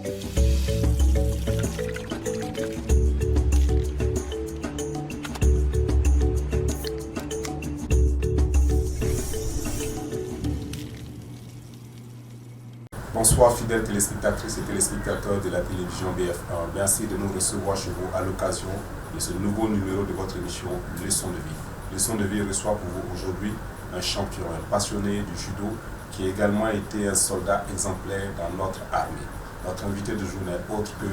Bonsoir fidèles téléspectatrices et téléspectateurs de la télévision BF1. Merci de nous recevoir chez vous à l'occasion de ce nouveau numéro de votre émission Leçon de vie. Leçon de vie reçoit pour vous aujourd'hui un champion, un passionné du judo qui a également été un soldat exemplaire dans notre armée. Notre invité de jour n'est autre que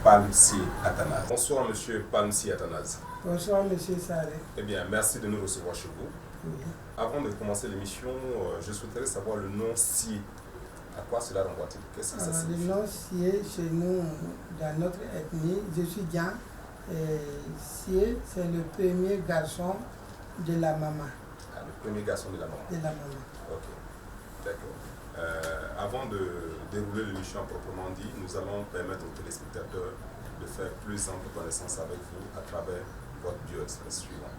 Palm-Sié Athanase. Bonsoir monsieur Palm-Sié Athanase. Bonsoir monsieur Saré. Eh bien, merci de nous recevoir chez vous. Oui. Avant de commencer l'émission, je souhaiterais savoir le nom Sié. À quoi cela renvoie-t-il? Qu'est-ce que ça signifie? Le nom Sié chez nous, dans notre ethnie, je suis Dian. Sié, c'est le premier garçon de la maman. Ah, le premier garçon de la maman. De la maman. Ok, d'accord. Avant de dérouler l'émission proprement dit, nous allons permettre aux téléspectateurs de faire plus ample connaissance avec vous à travers votre bio-express suivant.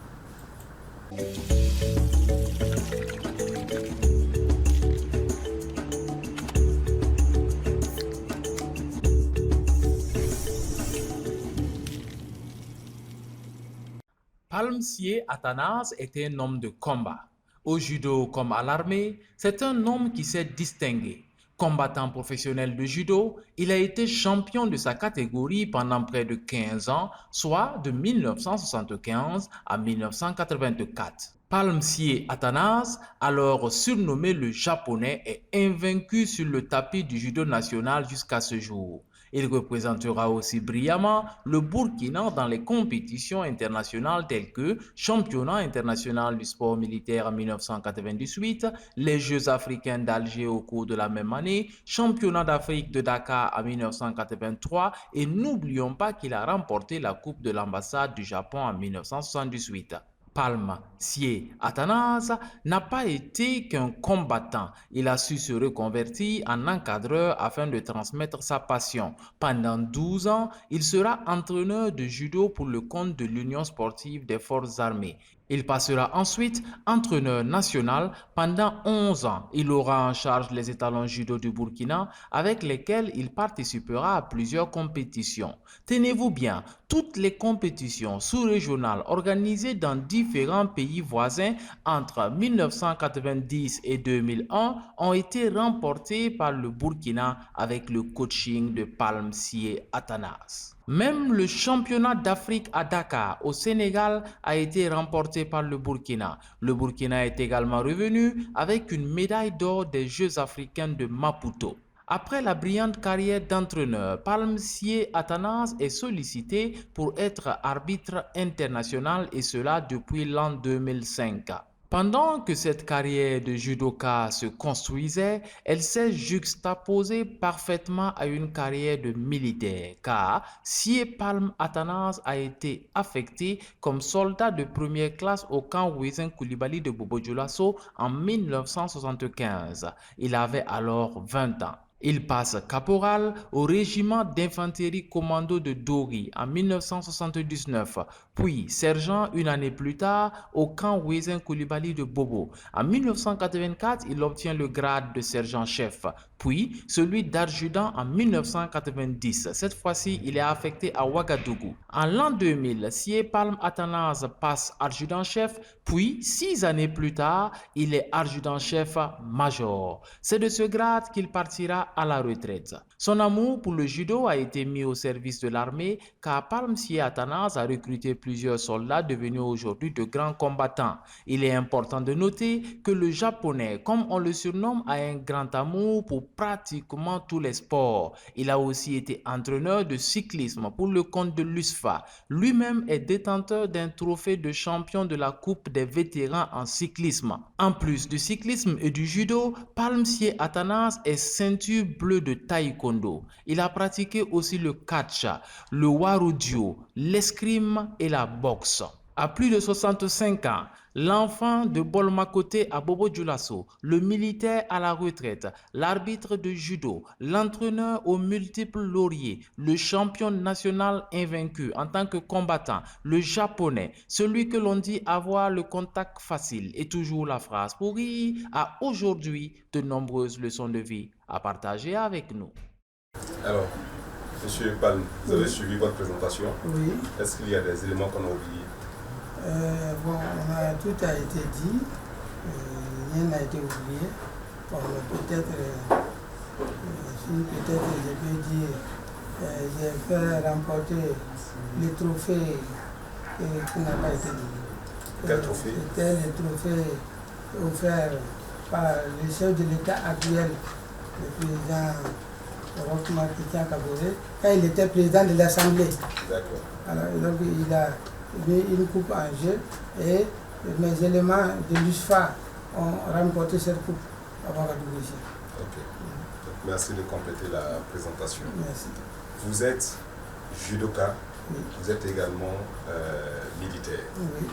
Palm-Sié Athanase était un homme de combat. Au judo comme à l'armée, c'est un homme qui s'est distingué. Combattant professionnel de judo, il a été champion de sa catégorie pendant près de 15 ans, soit de 1975 à 1984. Palm-Sié Athanase, alors surnommé le Japonais, est invaincu sur le tapis du judo national jusqu'à ce jour. Il représentera aussi brillamment le Burkina dans les compétitions internationales telles que Championnat international du sport militaire en 1998, les Jeux africains d'Alger au cours de la même année, Championnat d'Afrique de Dakar en 1983 et n'oublions pas qu'il a remporté la Coupe de l'ambassade du Japon en 1978. Palm-Sié Athanase n'a pas été qu'un combattant. Il a su se reconvertir en encadreur afin de transmettre sa passion. Pendant 12 ans, il sera entraîneur de judo pour le compte de l'Union sportive des forces armées. Il passera ensuite entraîneur national pendant 11 ans. Il aura en charge les étalons judo du Burkina avec lesquels il participera à plusieurs compétitions. Tenez-vous bien, toutes les compétitions sous-régionales organisées dans différents pays voisins entre 1990 et 2001 ont été remportées par le Burkina avec le coaching de Palm-Sié Athanase. Même le championnat d'Afrique à Dakar, au Sénégal, a été remporté par le Burkina. Le Burkina est également revenu avec une médaille d'or des Jeux africains de Maputo. Après la brillante carrière d'entraîneur, Palm-Sié Athanase est sollicité pour être arbitre international et cela depuis l'an 2005. Pendant que cette carrière de judoka se construisait, elle s'est juxtaposée parfaitement à une carrière de militaire car Sié Palm Athanase a été affecté comme soldat de première classe au camp Ouézin Coulibaly de Bobo Dioulasso en 1975. Il avait alors 20 ans. Il passe caporal au régiment d'infanterie commando de Dori en 1979, puis sergent une année plus tard au camp Ouézin Coulibaly de Bobo. En 1984, il obtient le grade de sergent-chef, puis celui d'adjudant en 1990. Cette fois-ci, il est affecté à Ouagadougou. En l'an 2000, Sié Palm Athanase passe adjudant-chef, puis 6 années plus tard, il est adjudant-chef major. C'est de ce grade qu'il partira à la retraite. Son amour pour le judo a été mis au service de l'armée car Palm-Sié Athanase a recruté plusieurs soldats devenus aujourd'hui de grands combattants. Il est important de noter que le japonais, comme on le surnomme, a un grand amour pour pratiquement tous les sports. Il a aussi été entraîneur de cyclisme pour le compte de l'USFA. Lui-même est détenteur d'un trophée de champion de la Coupe des vétérans en cyclisme. En plus du cyclisme et du judo, Palm-Sié Athanase est ceinture bleu de taekwondo. Il a pratiqué aussi le catch, le warudio, l'escrime et la boxe. À plus de 65 ans, l'enfant de Bolmakoté à Bobo Dioulasso, le militaire à la retraite, l'arbitre de judo, l'entraîneur aux multiples lauriers, le champion national invaincu en tant que combattant, le japonais, celui que l'on dit avoir le contact facile et toujours la phrase pourrie, a aujourd'hui de nombreuses leçons de vie à partager avec nous. Alors, Monsieur Palme, vous avez suivi votre présentation. Oui. Est-ce qu'il y a des éléments qu'on a oubliés? Bon, tout a été dit, rien n'a été oublié. Bon, peut-être, peut-être je peux dire, j'ai fait remporter le trophée qui n'a pas été donné. Quel trophée? C'était le trophée offert par le chef de l'État actuel, le président Roch-Marc Christian Kaboré, quand il était président de l'Assemblée. D'accord. Alors, donc il a mis une coupe en jeu et mes éléments de l'USFA ont remporté cette coupe à Ouagadougou. Ok. Donc, merci de compléter la présentation. Merci. Vous êtes judoka, Oui. vous êtes également militaire. Oui.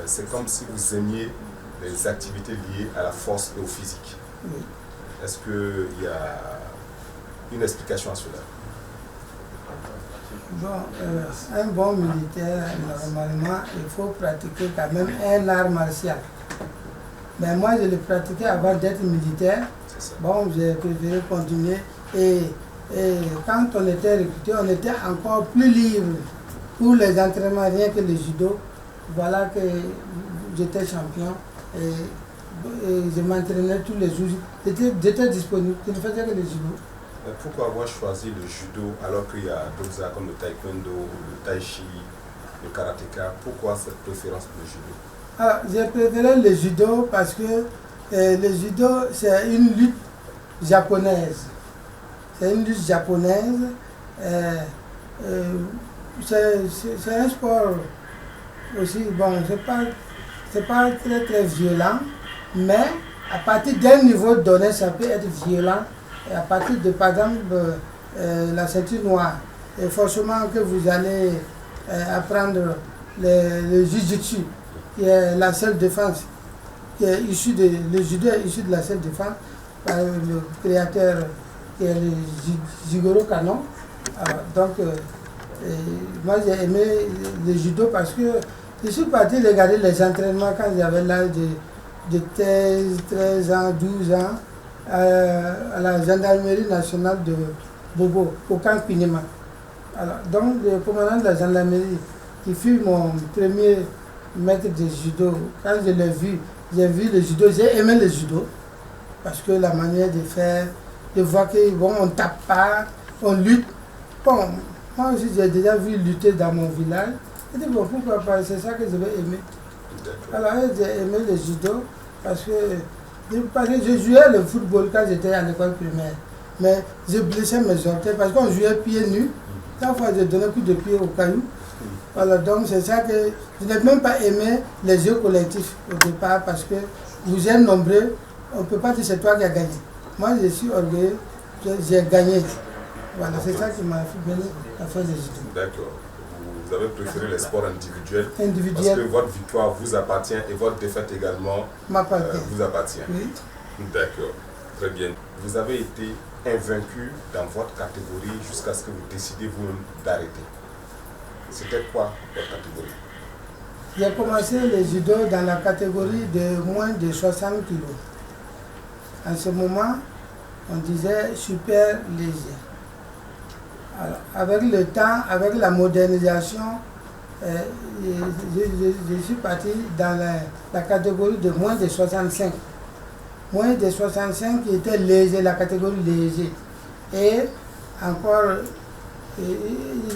C'est comme si vous aimiez les activités liées à la force et au physique. Oui. Est-ce qu'il y a une explication à cela? Bon, un bon militaire, normalement, il faut pratiquer quand même un art martial. Mais moi, je le pratiquais avant d'être militaire. Bon, j'ai préféré continuer. Et quand on était recruté, on était encore plus libre pour les entraînements, rien que le judo. Voilà que j'étais champion. Et je m'entraînais tous les jours. J'étais disponible, je ne faisais que le judo. Pourquoi avoir choisi le judo alors qu'il y a d'autres arts comme le taekwondo, le tai chi, le karatéka? Pourquoi cette préférence pour le judo? Alors, j'ai préféré le judo parce que le judo, c'est une lutte japonaise. C'est une lutte japonaise. C'est un sport aussi, bon, c'est pas très violent, mais à partir d'un niveau donné, ça peut être violent. Et à partir de, par exemple, la ceinture noire, et forcément que vous allez apprendre le jiu-jitsu, qui est la self-défense, qui est issu de, le judo est issu de la self-défense, par le créateur qui est le Jigoro Kano. Alors, donc, moi j'ai aimé le judo parce que je suis parti regarder les entraînements quand j'avais l'âge de 13 ans, 12 ans, à la gendarmerie nationale de Bobo, au camp Pinema. Alors, donc le commandant de la gendarmerie, qui fut mon premier maître de judo, quand je l'ai vu, j'ai vu le judo, j'ai aimé le judo, parce que la manière de faire, de voir que bon, on ne tape pas, on lutte. Bon, moi aussi j'ai déjà vu lutter dans mon village. Je dis bon, pourquoi pas, c'est ça que je vais aimer. Alors j'ai aimé le judo parce que je jouais le football quand j'étais à l'école primaire. Mais je blessais mes orteils parce qu'on jouait pieds nus. Parfois je donnais un coup de pied au caillou. Voilà, donc c'est ça que je n'ai même pas aimé les jeux collectifs au départ parce que vous êtes nombreux, on ne peut pas dire c'est toi qui as gagné. Moi je suis orgueilleux, j'ai gagné. Voilà, c'est ça qui m'a fait venir à faire le judo. D'accord. Vous avez préféré les sports individuels, Individuel. parce que votre victoire vous appartient et votre défaite également vous appartient. Oui. D'accord, très bien. Vous avez été invaincu dans votre catégorie jusqu'à ce que vous décidez vous-même d'arrêter. C'était quoi votre catégorie? J'ai commencé le judo dans la catégorie de moins de 60 kg. En ce moment, on disait super léger. Alors, avec le temps, avec la modernisation, je suis parti dans la catégorie de moins de 65. Moins de 65 qui était léger, la catégorie léger. Et encore,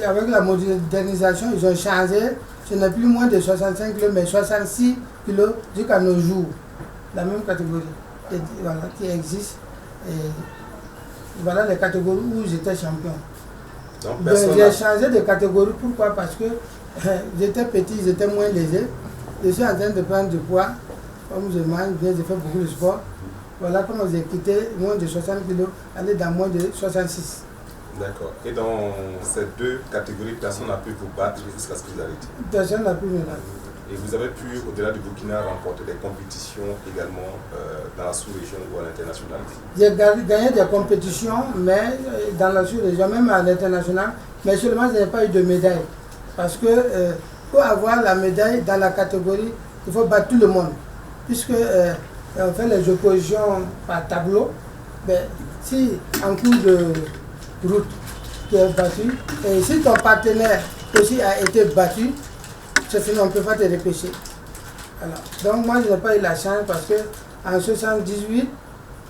avec la modernisation, ils ont changé. Ce n'est plus moins de 65 kg, mais 66 kg jusqu'à nos jours. La même catégorie voilà, qui existe. Et voilà les catégories où j'étais champion. J'ai changé de catégorie, pourquoi? Parce que j'étais petit, j'étais moins léger. Je suis en train de prendre du poids, comme je mange bien, je fais beaucoup de sport. Voilà comment j'ai quitté moins de 60 kg, aller dans moins de 66. D'accord. Et dans ces deux catégories, personne n'a pu vous battre jusqu'à ce que vous arrêtiez? Personne n'a pu me battre. Et vous avez pu, au-delà du Burkina, remporter des compétitions également dans la sous-région ou à l'international? J'ai gagné des compétitions, mais dans la sous-région, même à l'international, mais seulement je n'ai pas eu de médaille. Parce que pour avoir la médaille dans la catégorie, il faut battre tout le monde. Puisque on fait les oppositions par tableau, mais si en cours de route, tu es battu. Et si ton partenaire aussi a été battu, c'est fini, on ne peut pas te repêcher. Alors, donc moi, je n'ai pas eu la chance parce que en 1978,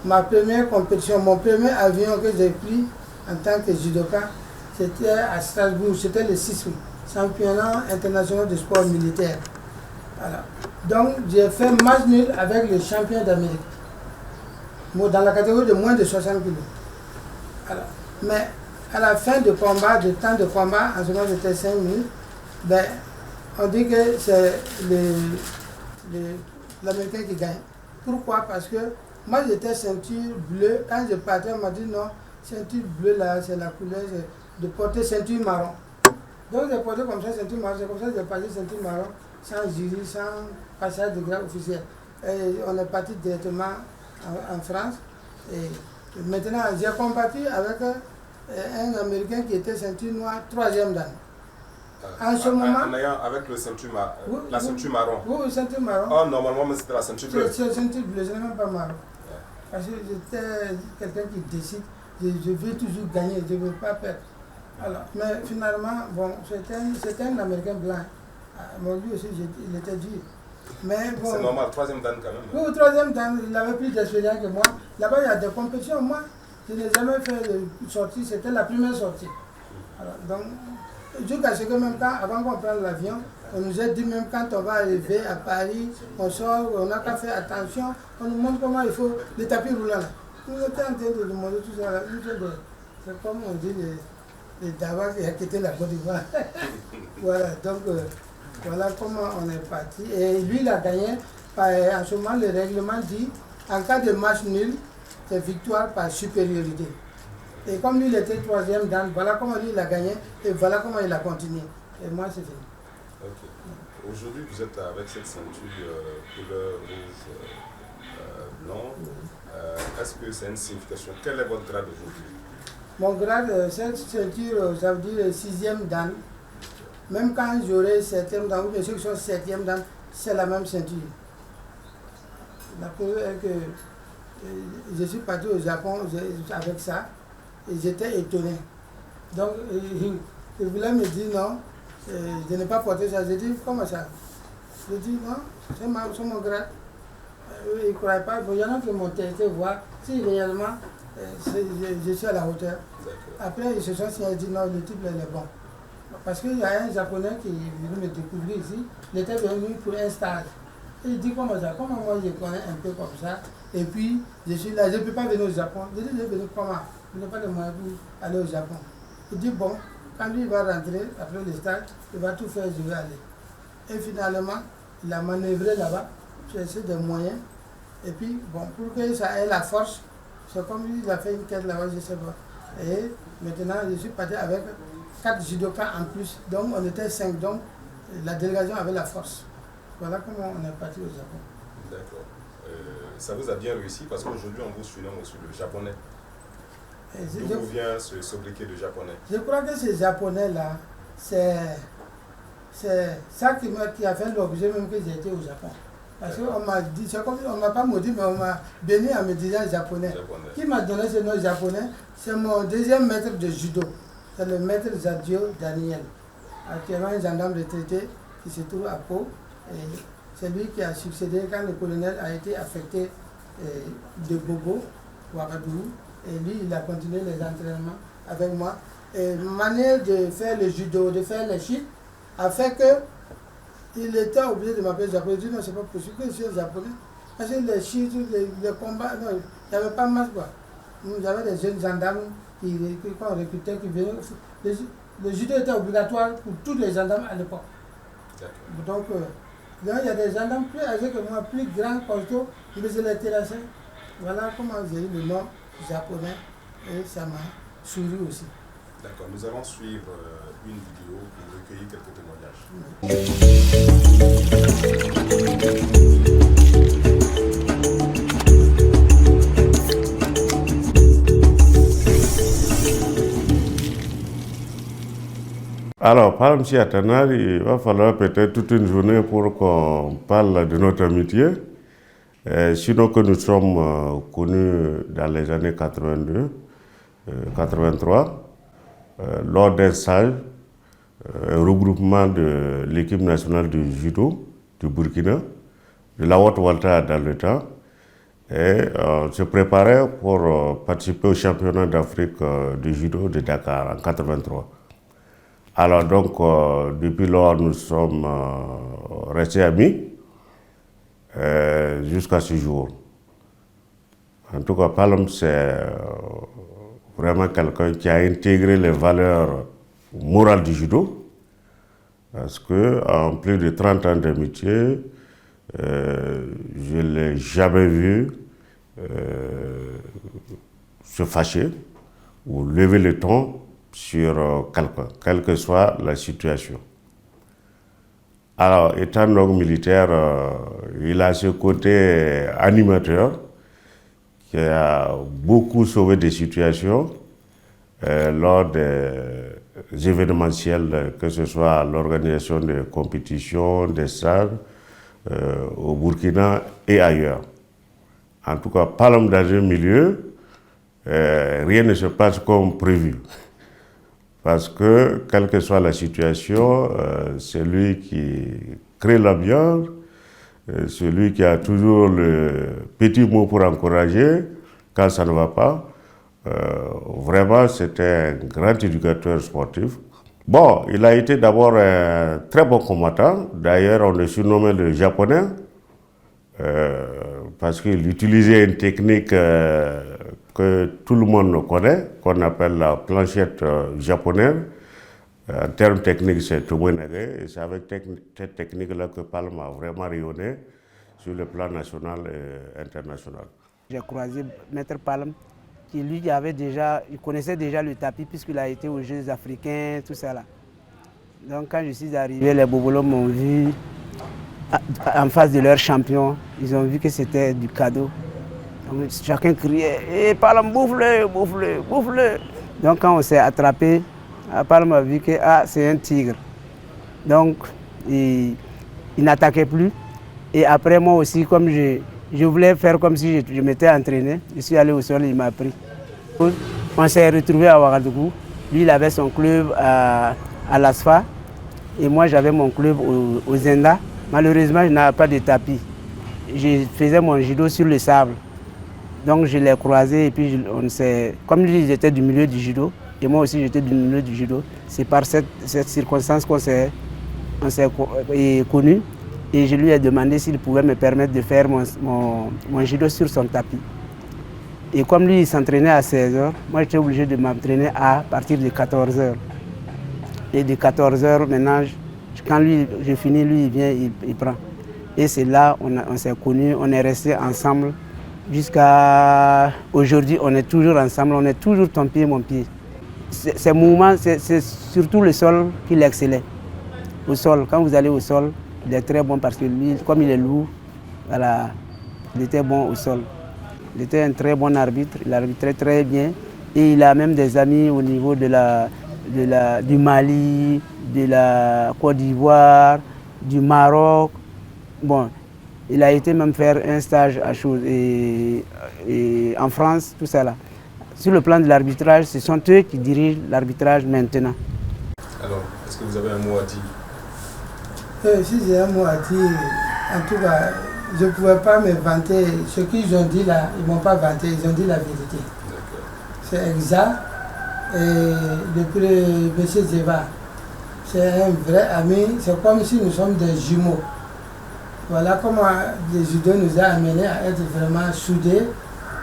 ma première compétition, mon premier avion que j'ai pris en tant que judoka, c'était à Strasbourg, c'était le 6 août, championnat international de sport militaire. Voilà. Donc j'ai fait match nul avec le champion d'Amérique, dans la catégorie de moins de 60 kg. Alors, mais à la fin du combat, du temps de combat, en ce moment c'était 5 minutes, ben, on dit que c'est l'Américain qui gagne. Pourquoi? Parce que moi j'étais ceinture bleue, quand je partais on m'a dit non, ceinture bleue là c'est la couleur de porter ceinture marron. Donc j'ai porté comme ça ceinture marron, c'est comme ça que j'ai passé ceinture marron, sans jury, sans passage de grade officiel. Et on est parti directement en France. Et maintenant j'ai combattu avec un Américain qui était ceinture noire, 3e dan. En ce moment, avec le ceinture la ceinture marron. Oui, ceinture marron. Oh, normalement, mais c'était la ceinture bleue. C'est la ceinture bleue, ce n'est même pas marron. Parce que j'étais quelqu'un qui décide, je veux toujours gagner, je ne veux pas perdre. Alors, mais finalement, bon, c'était un Américain blanc. Bon, lui aussi, il était dur. Mais bon, c'est normal, 3e dan quand même. Oui, 3e dan, il avait plus d'expérience que moi. Là-bas, il y a des compétitions. Moi, je n'ai jamais fait de sortie, c'était la première sortie. Alors, donc, jusqu'à ce que même quand, avant qu'on prenne l'avion, on nous a dit même quand on va arriver à Paris, on sort, on n'a qu'à faire attention, on nous montre comment il faut les tapis roulants. Nous étions en train de demander tout ça. C'est comme on dit les Davas qui a quitté la Côte d'Ivoire. Voilà, donc voilà comment on est parti. Et lui, il a gagné. En ce moment, le règlement dit, en cas de match nul, c'est victoire par supériorité. Et comme lui, il était 3e dan, voilà comment lui, il a gagné, et voilà comment il a continué. Et moi, c'est fini. Ok. Aujourd'hui, vous êtes avec cette ceinture couleur rouge, blanc. Est-ce que c'est une signification? Quel est votre grade aujourd'hui? Mon grade, cette ceinture, ça veut dire 6e dan. Même quand j'aurai 7e dan, ou bien ceux qui sont 7e dan, c'est la même ceinture. La preuve est que je suis parti au Japon avec ça, et j'étais étonné. Donc, il voulait me dire non, je n'ai pas porté ça. J'ai dit, comment ça? Je dis non, c'est mon grade. Il ne croyait pas. Bon, il y en a qui m'ont testé voir si réellement je suis à la hauteur. Après, ils se sont signalés, ils disent non, le type il est bon. Parce qu'il y a un Japonais qui est venu me découvrir ici, il était venu pour un stage. Et il dit comment ça? Comment moi je connais un peu comme ça? Et puis, je suis là, je ne peux pas venir au Japon. Je dis, je vais venir comment? Je n'ai pas de moyens pour aller au Japon. Il dit bon, quand lui va rentrer, après le stage, il va tout faire, je vais aller. Et finalement, il a manœuvré là-bas, cherché des moyens. Et puis, bon, pour que ça ait la force, c'est comme lui, il a fait une quête là-bas, je ne sais pas. Et maintenant, je suis parti avec 4 judokas en plus. Donc, on était 5, donc la délégation avait la force. Voilà comment on est parti au Japon. D'accord. Ça vous a bien réussi parce qu'aujourd'hui, on vous surnomme aussi le japonais. D'où vient ce sobriquet de japonais? Je crois que ces japonais-là, c'est ça qui a fait l'objet même que j'ai été au Japon. Parce qu'on m'a dit, c'est comme on ne m'a pas maudit, mais on m'a béni en me disant japonais. Qui m'a donné ce nom japonais? C'est mon 2e maître de judo. C'est le maître Zadio Daniel. Actuellement, un gendarme retraité qui se trouve à Pau. C'est lui qui a succédé quand le colonel a été affecté de Bobo, Ouagadougou. Et lui, il a continué les entraînements avec moi. Et ma manière de faire le judo, de faire les chutes, a fait que il était obligé de m'appeler japonais. Je dis non, c'est pas possible que je suis japonais. Parce que les chutes, les combats, non, il n'y avait pas mal quoi. J'avais des jeunes gendarmes qui recrutaient, qui venaient. Le judo était obligatoire pour tous les gendarmes à l'époque. Donc, il y a des gendarmes plus âgés que moi, plus grands, costauds, mais je les terrassais. Voilà comment j'ai eu le nom japonais et ça m'a souri aussi. D'accord, nous allons suivre une vidéo pour recueillir quelques témoignages. Alors, par M. Atanar, il va falloir peut-être toute une journée pour qu'on parle de notre amitié. Sinon que nous sommes connus dans les années 82, 83. lors d'un stage, un regroupement de l'équipe nationale de judo du Burkina, de la Haute-Volta dans le temps, et se préparait pour participer au championnat d'Afrique de judo de Dakar en 1983. Alors donc, depuis lors, nous sommes restés amis jusqu'à ce jour. En tout cas, Palom, c'est vraiment quelqu'un qui a intégré les valeurs morales du judo, parce qu'en plus de 30 ans d'amitié, je ne l'ai jamais vu se fâcher ou lever le ton sur quelqu'un, quelle que soit la situation. Alors, étant homme militaire, il a ce côté animateur qui a beaucoup sauvé des situations lors des événementiels, que ce soit l'organisation de compétitions, des stages, au Burkina et ailleurs. En tout cas, Palom dans un milieu, rien ne se passe comme prévu. Parce que, quelle que soit la situation, c'est lui qui crée l'ambiance, c'est lui qui a toujours le petit mot pour encourager quand ça ne va pas. Vraiment, c'était un grand éducateur sportif. Bon, il a été d'abord un très bon combattant. D'ailleurs, on le surnommait le japonais, parce qu'il utilisait une technique que tout le monde connaît, qu'on appelle la planchette japonaise. En termes techniques, c'est Tomoenage, et c'est avec cette technique-là que Palom a vraiment rayonné sur le plan national et international. J'ai croisé Maître Palom, qui lui il connaissait déjà le tapis puisqu'il a été aux Jeux africains, tout ça là. Donc quand je suis arrivé, les Bobolos m'ont vu en face de leur champion. Ils ont vu que c'était du cadeau. Donc, chacun criait « Hey, Palom, bouffe-le, bouffe-le, bouffe-le !» Donc quand on s'est attrapé, Palom a vu que c'est un tigre. Donc il n'attaquait plus. Et après moi aussi, comme je voulais faire comme si je m'étais entraîné, je suis allé au sol et il m'a pris. On s'est retrouvés à Ouagadougou. Lui, il avait son club à l'ASFA et moi, j'avais mon club au Zenda. Malheureusement, je n'avais pas de tapis. Je faisais mon judo sur le sable. Donc, je l'ai croisé et puis comme lui, il était du milieu du judo et moi aussi, j'étais du milieu du judo. C'est par cette circonstance qu'on s'est connus. Et je lui ai demandé s'il pouvait me permettre de faire mon judo sur son tapis. Et comme lui, il s'entraînait à 16h, moi j'étais obligé de m'entraîner à partir de 14h. Et de 14h, maintenant, quand je finis, lui, il vient, il prend. Et c'est là on s'est connus, on est restés ensemble. Jusqu'à aujourd'hui, on est toujours ensemble, on est toujours ton pied, mon pied. Ces mouvements, c'est surtout le sol qu'il excellait. Au sol, quand vous allez au sol, il est très bon parce que lui, comme il est lourd, voilà, il était bon au sol. Il était un très bon arbitre, il arbitrait très bien. Et il a même des amis au niveau du Mali, de la Côte d'Ivoire, du Maroc. Bon, il a été même faire un stage à chose et en France, tout ça là. Sur le plan de l'arbitrage, ce sont eux qui dirigent l'arbitrage maintenant. Alors, est-ce que vous avez un mot à dire? Si j'ai un mot à dire, en tout cas, je ne pouvais pas me vanter. Ce qu'ils ont dit là, ils ne m'ont pas vanté, ils ont dit la vérité. C'est exact. Et depuis M. Zeba, c'est un vrai ami. C'est comme si nous sommes des jumeaux. Voilà comment le judo nous a amenés à être vraiment soudés,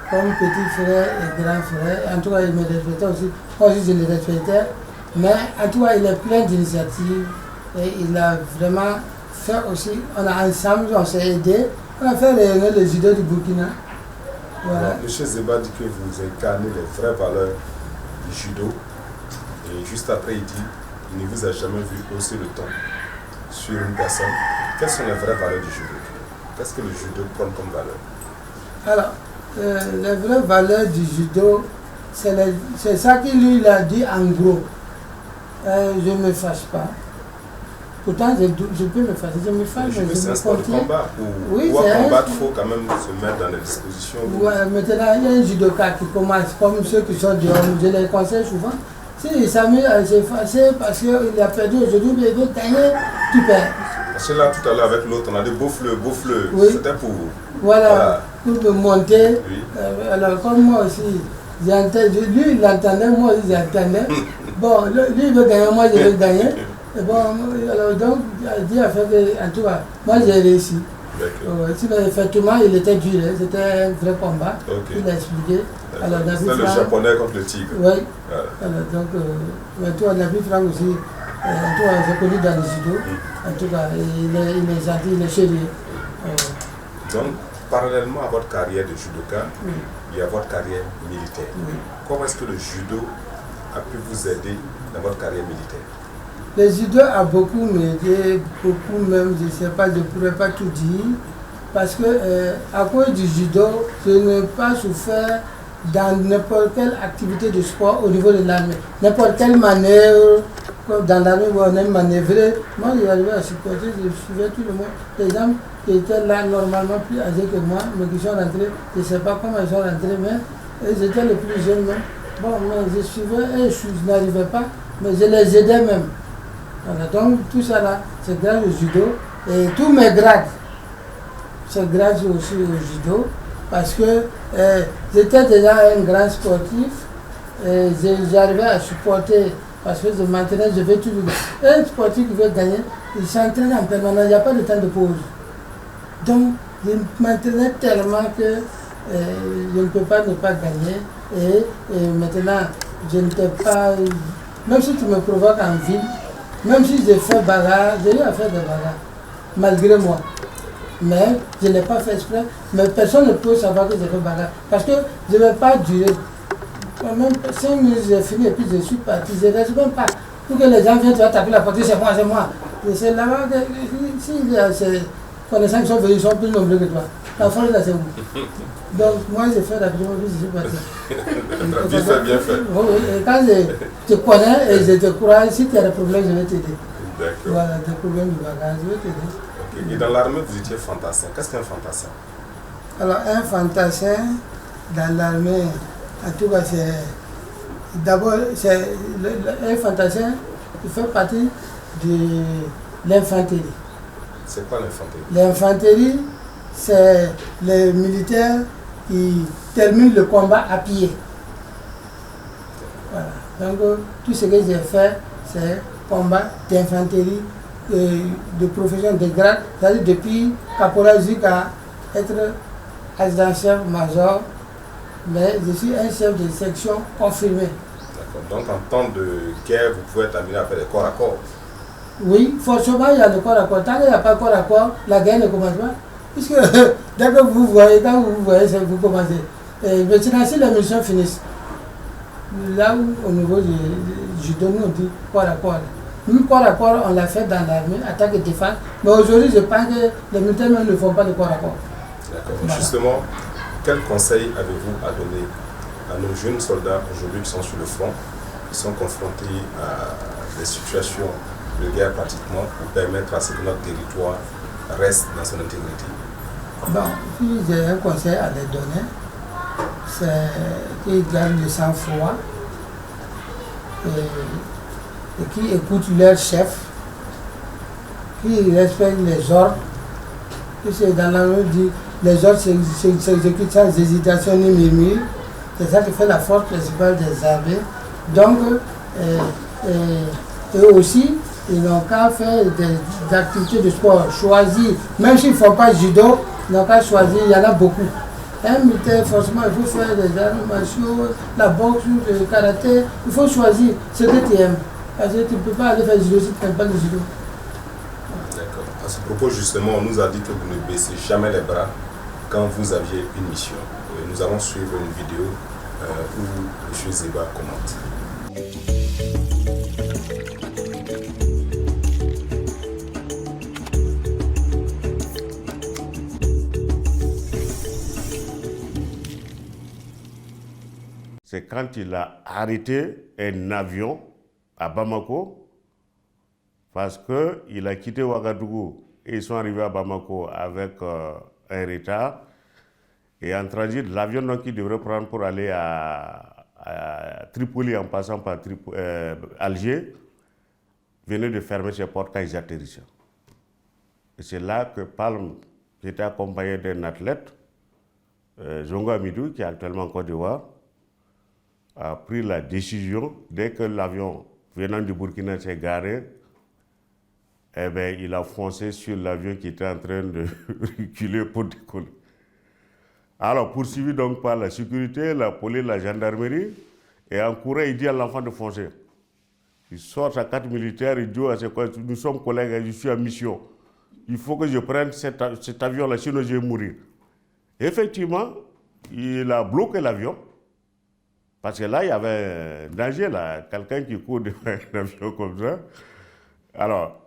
comme petit frère et grand frère. En tout cas, il me respectait aussi. Moi aussi, je le respectais. Mais en tout cas, il est plein d'initiatives. Et il a vraiment fait aussi, on a ensemble, on s'est aidés, on a fait rayonner le judo du Burkina. Voilà. M. Zeba dit que vous incarnez les vraies valeurs du judo. Et juste après, il dit il ne vous a jamais vu hausser le ton sur une personne. Quelles sont les vraies valeurs du judo? Qu'est-ce que le judo prend comme valeur? Alors, les vraies valeurs du judo, c'est ça qu'il lui a dit en gros. Je ne me fâche pas. Pourtant, je peux me fâcher, je me fâche, mais c'est un sport de combat. Oui, pour combattre, il faut quand même se mettre dans les dispositions. Ouais, maintenant, il y a un judoka qui commence comme ceux qui sont dehors, je les conseille souvent. il s'amuse à s'effacer parce qu'il a perdu aujourd'hui, mais il veut gagner, tu perds. Parce que là, tout à l'heure, avec l'autre, on a dit beau fleu, oui. C'était pour vous. Voilà, pour me monter. Oui. Alors, comme moi aussi, j'entends, lui, il entendait, moi aussi, j'entendais. Bon, lui, il veut gagner, moi, je veux gagner. Et bon, alors, donc, Dieu a fait que, en tout cas, moi, j'ai réussi. Sinon, effectivement, il était dur, hein, c'était un vrai combat. Okay. Il a expliqué. C'est le japonais contre le tigre. Oui. Voilà. Alors, donc, toi, Nabi Franck aussi, en tout cas, j'ai connu dans le judo. En tout cas, il est gentil, il est sérieux. Donc, parallèlement à votre carrière de judoka, il y a votre carrière militaire. Comment est-ce que le judo a pu vous aider dans votre carrière militaire? Le judo a beaucoup m'aidé, beaucoup même, je ne sais pas, je ne pourrais pas tout dire. Parce que à cause du judo, je n'ai pas souffert dans n'importe quelle activité de sport au niveau de l'armée. N'importe quelle manœuvre, comme dans l'armée où on aime manœuvrer. Moi, j'arrivais à supporter, je suivais tout le monde. Les gens qui étaient là normalement plus âgés que moi, mais qui sont rentrés, je ne sais pas comment ils sont rentrés, mais ils étaient les plus jeunes même. Bon, mais je suivais et je n'arrivais pas, mais je les aidais même. Voilà, donc tout ça là, c'est grâce au judo. Et tous mes grades, c'est grâce aussi au judo. Parce que j'étais déjà un grand sportif. Et j'arrivais à supporter, parce que je m'entraînais, je vais toujours. Un sportif qui veut gagner, il s'entraîne en permanence, il n'y a pas de temps de pause. Donc, je m'entraînais tellement que je ne peux pas ne pas gagner. Et maintenant, je n'étais pas. Même si tu me provoques en ville, même si j'ai fait bagarre, j'ai eu à faire des bagarres, malgré moi. Mais je n'ai pas fait exprès. Mais personne ne peut savoir que j'ai fait bagarre. Parce que je ne vais pas durer. Quand même 5 minutes, j'ai fini et puis je suis parti. Je ne reste même pas. Pour que les gens viennent, tu vas taper la porte, c'est moi, c'est moi. Et c'est là-bas que si ces connaissants qui sont venus, ils sont plus nombreux que toi. La force là, c'est où? Donc moi, j'ai fait la vidéo, je suis parti. Bien fait, bien fait. Et quand je te connais et je te crois, si tu as des problèmes, je vais t'aider. D'accord. Voilà, des problèmes de bagage, je vais t'aider. Okay. Et dans l'armée, vous étiez fantassin. Qu'est-ce qu'un fantassin? Alors, un fantassin dans l'armée, en tout cas, c'est. D'abord, un fantassin, il fait partie de l'infanterie. C'est quoi l'infanterie? L'infanterie, c'est les militaires qui terminent le combat à pied. Voilà. Donc, tout ce que j'ai fait, c'est combat d'infanterie, de profession de grade, c'est-à-dire depuis caporal jusqu'à être adjudant-chef, major, mais je suis un chef de section confirmé. D'accord. Donc, en temps de guerre, vous pouvez être amené à faire des corps à corps? Oui, forcément, il y a le corps à corps. Tant qu'il n'y a pas de corps à corps, la guerre ne commence pas. Puisque dès que vous voyez, quand vous voyez, vous commencez. Maintenant, si les missions finissent, là où, au niveau du judo, nous on dit corps à corps. Nous, corps à corps, on l'a fait dans l'armée, attaque et défense. Mais aujourd'hui, je pense que les militaires même ne font pas de corps à corps. D'accord. Voilà. Justement, quel conseil avez-vous à donner à nos jeunes soldats aujourd'hui qui sont sur le front, qui sont confrontés à des situations de guerre pratiquement, pour permettre à ce que notre territoire reste dans son intégrité? Bon, si j'ai un conseil à les donner, c'est qu'ils gardent le sang-froid et qu'ils écoutent leur chef, qu'ils respectent les ordres. Puisque dans la rue, dit les ordres s'exécutent sans hésitation ni murmure. C'est ça qui fait la force principale des armées. Donc, eux aussi, ils n'ont qu'à faire des activités de sport, choisir, même s'ils ne font pas judo, ils n'ont qu'à choisir, il y en a beaucoup. Un militaire, forcément, il faut faire des arts martiaux, la boxe, le karaté, il faut choisir ce que tu aimes. Parce que tu ne peux pas aller faire judo si tu n'aimes pas le judo. D'accord. À ce propos, justement, on nous a dit que vous ne baissez jamais les bras quand vous aviez une mission. Nous allons suivre une vidéo où M. Zeba commente. C'est quand il a arrêté un avion à Bamako parce qu'il a quitté Ouagadougou et ils sont arrivés à Bamako avec un retard. Et en transit, l'avion qu'il devrait prendre pour aller à Tripoli en passant par Alger, venaient de fermer ses portes quand ils atterrissaient. Et c'est là que Palm, qui était accompagné d'un athlète, Zongo Amidou, qui est actuellement en Côte d'Ivoire, a pris la décision, dès que l'avion venant du Burkina s'est garé, eh bien, il a foncé sur l'avion qui était en train de reculer pour décoller. Alors, poursuivi donc par la sécurité, la police, la gendarmerie, et en courant, il dit à l'enfant de foncer. Il sort sa carte militaire, il dit à ses collègues, nous sommes collègues, je suis en mission. Il faut que je prenne cet avion-là, sinon je vais mourir. Effectivement, il a bloqué l'avion, parce que là, il y avait un danger, là, quelqu'un qui court devant un avion comme ça. Alors,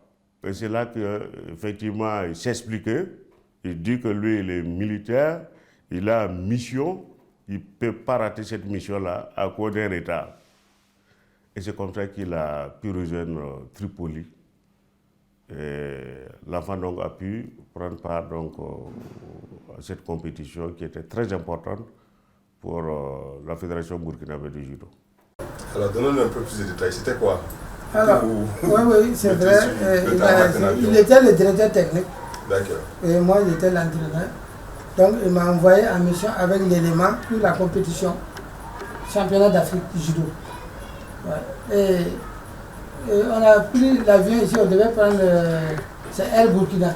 c'est là qu'effectivement, il s'expliquait. Il dit que lui, il est militaire, il a une mission, il ne peut pas rater cette mission-là à cause d'un retard. Et c'est comme ça qu'il a pu rejoindre Tripoli. L'enfant donc a pu prendre part donc, à cette compétition qui était très importante pour la Fédération burkinabé de judo. Alors, donnons-nous un peu plus de détails. C'était quoi? Alors, oui, c'est vrai. Il était le directeur technique. D'accord. Et moi, j'étais l'entraîneur. Donc, il m'a envoyé en mission avec l'élément pour la compétition. Championnat d'Afrique du judo. Ouais. Et on a pris l'avion ici, on devait prendre c'est Air Burkina.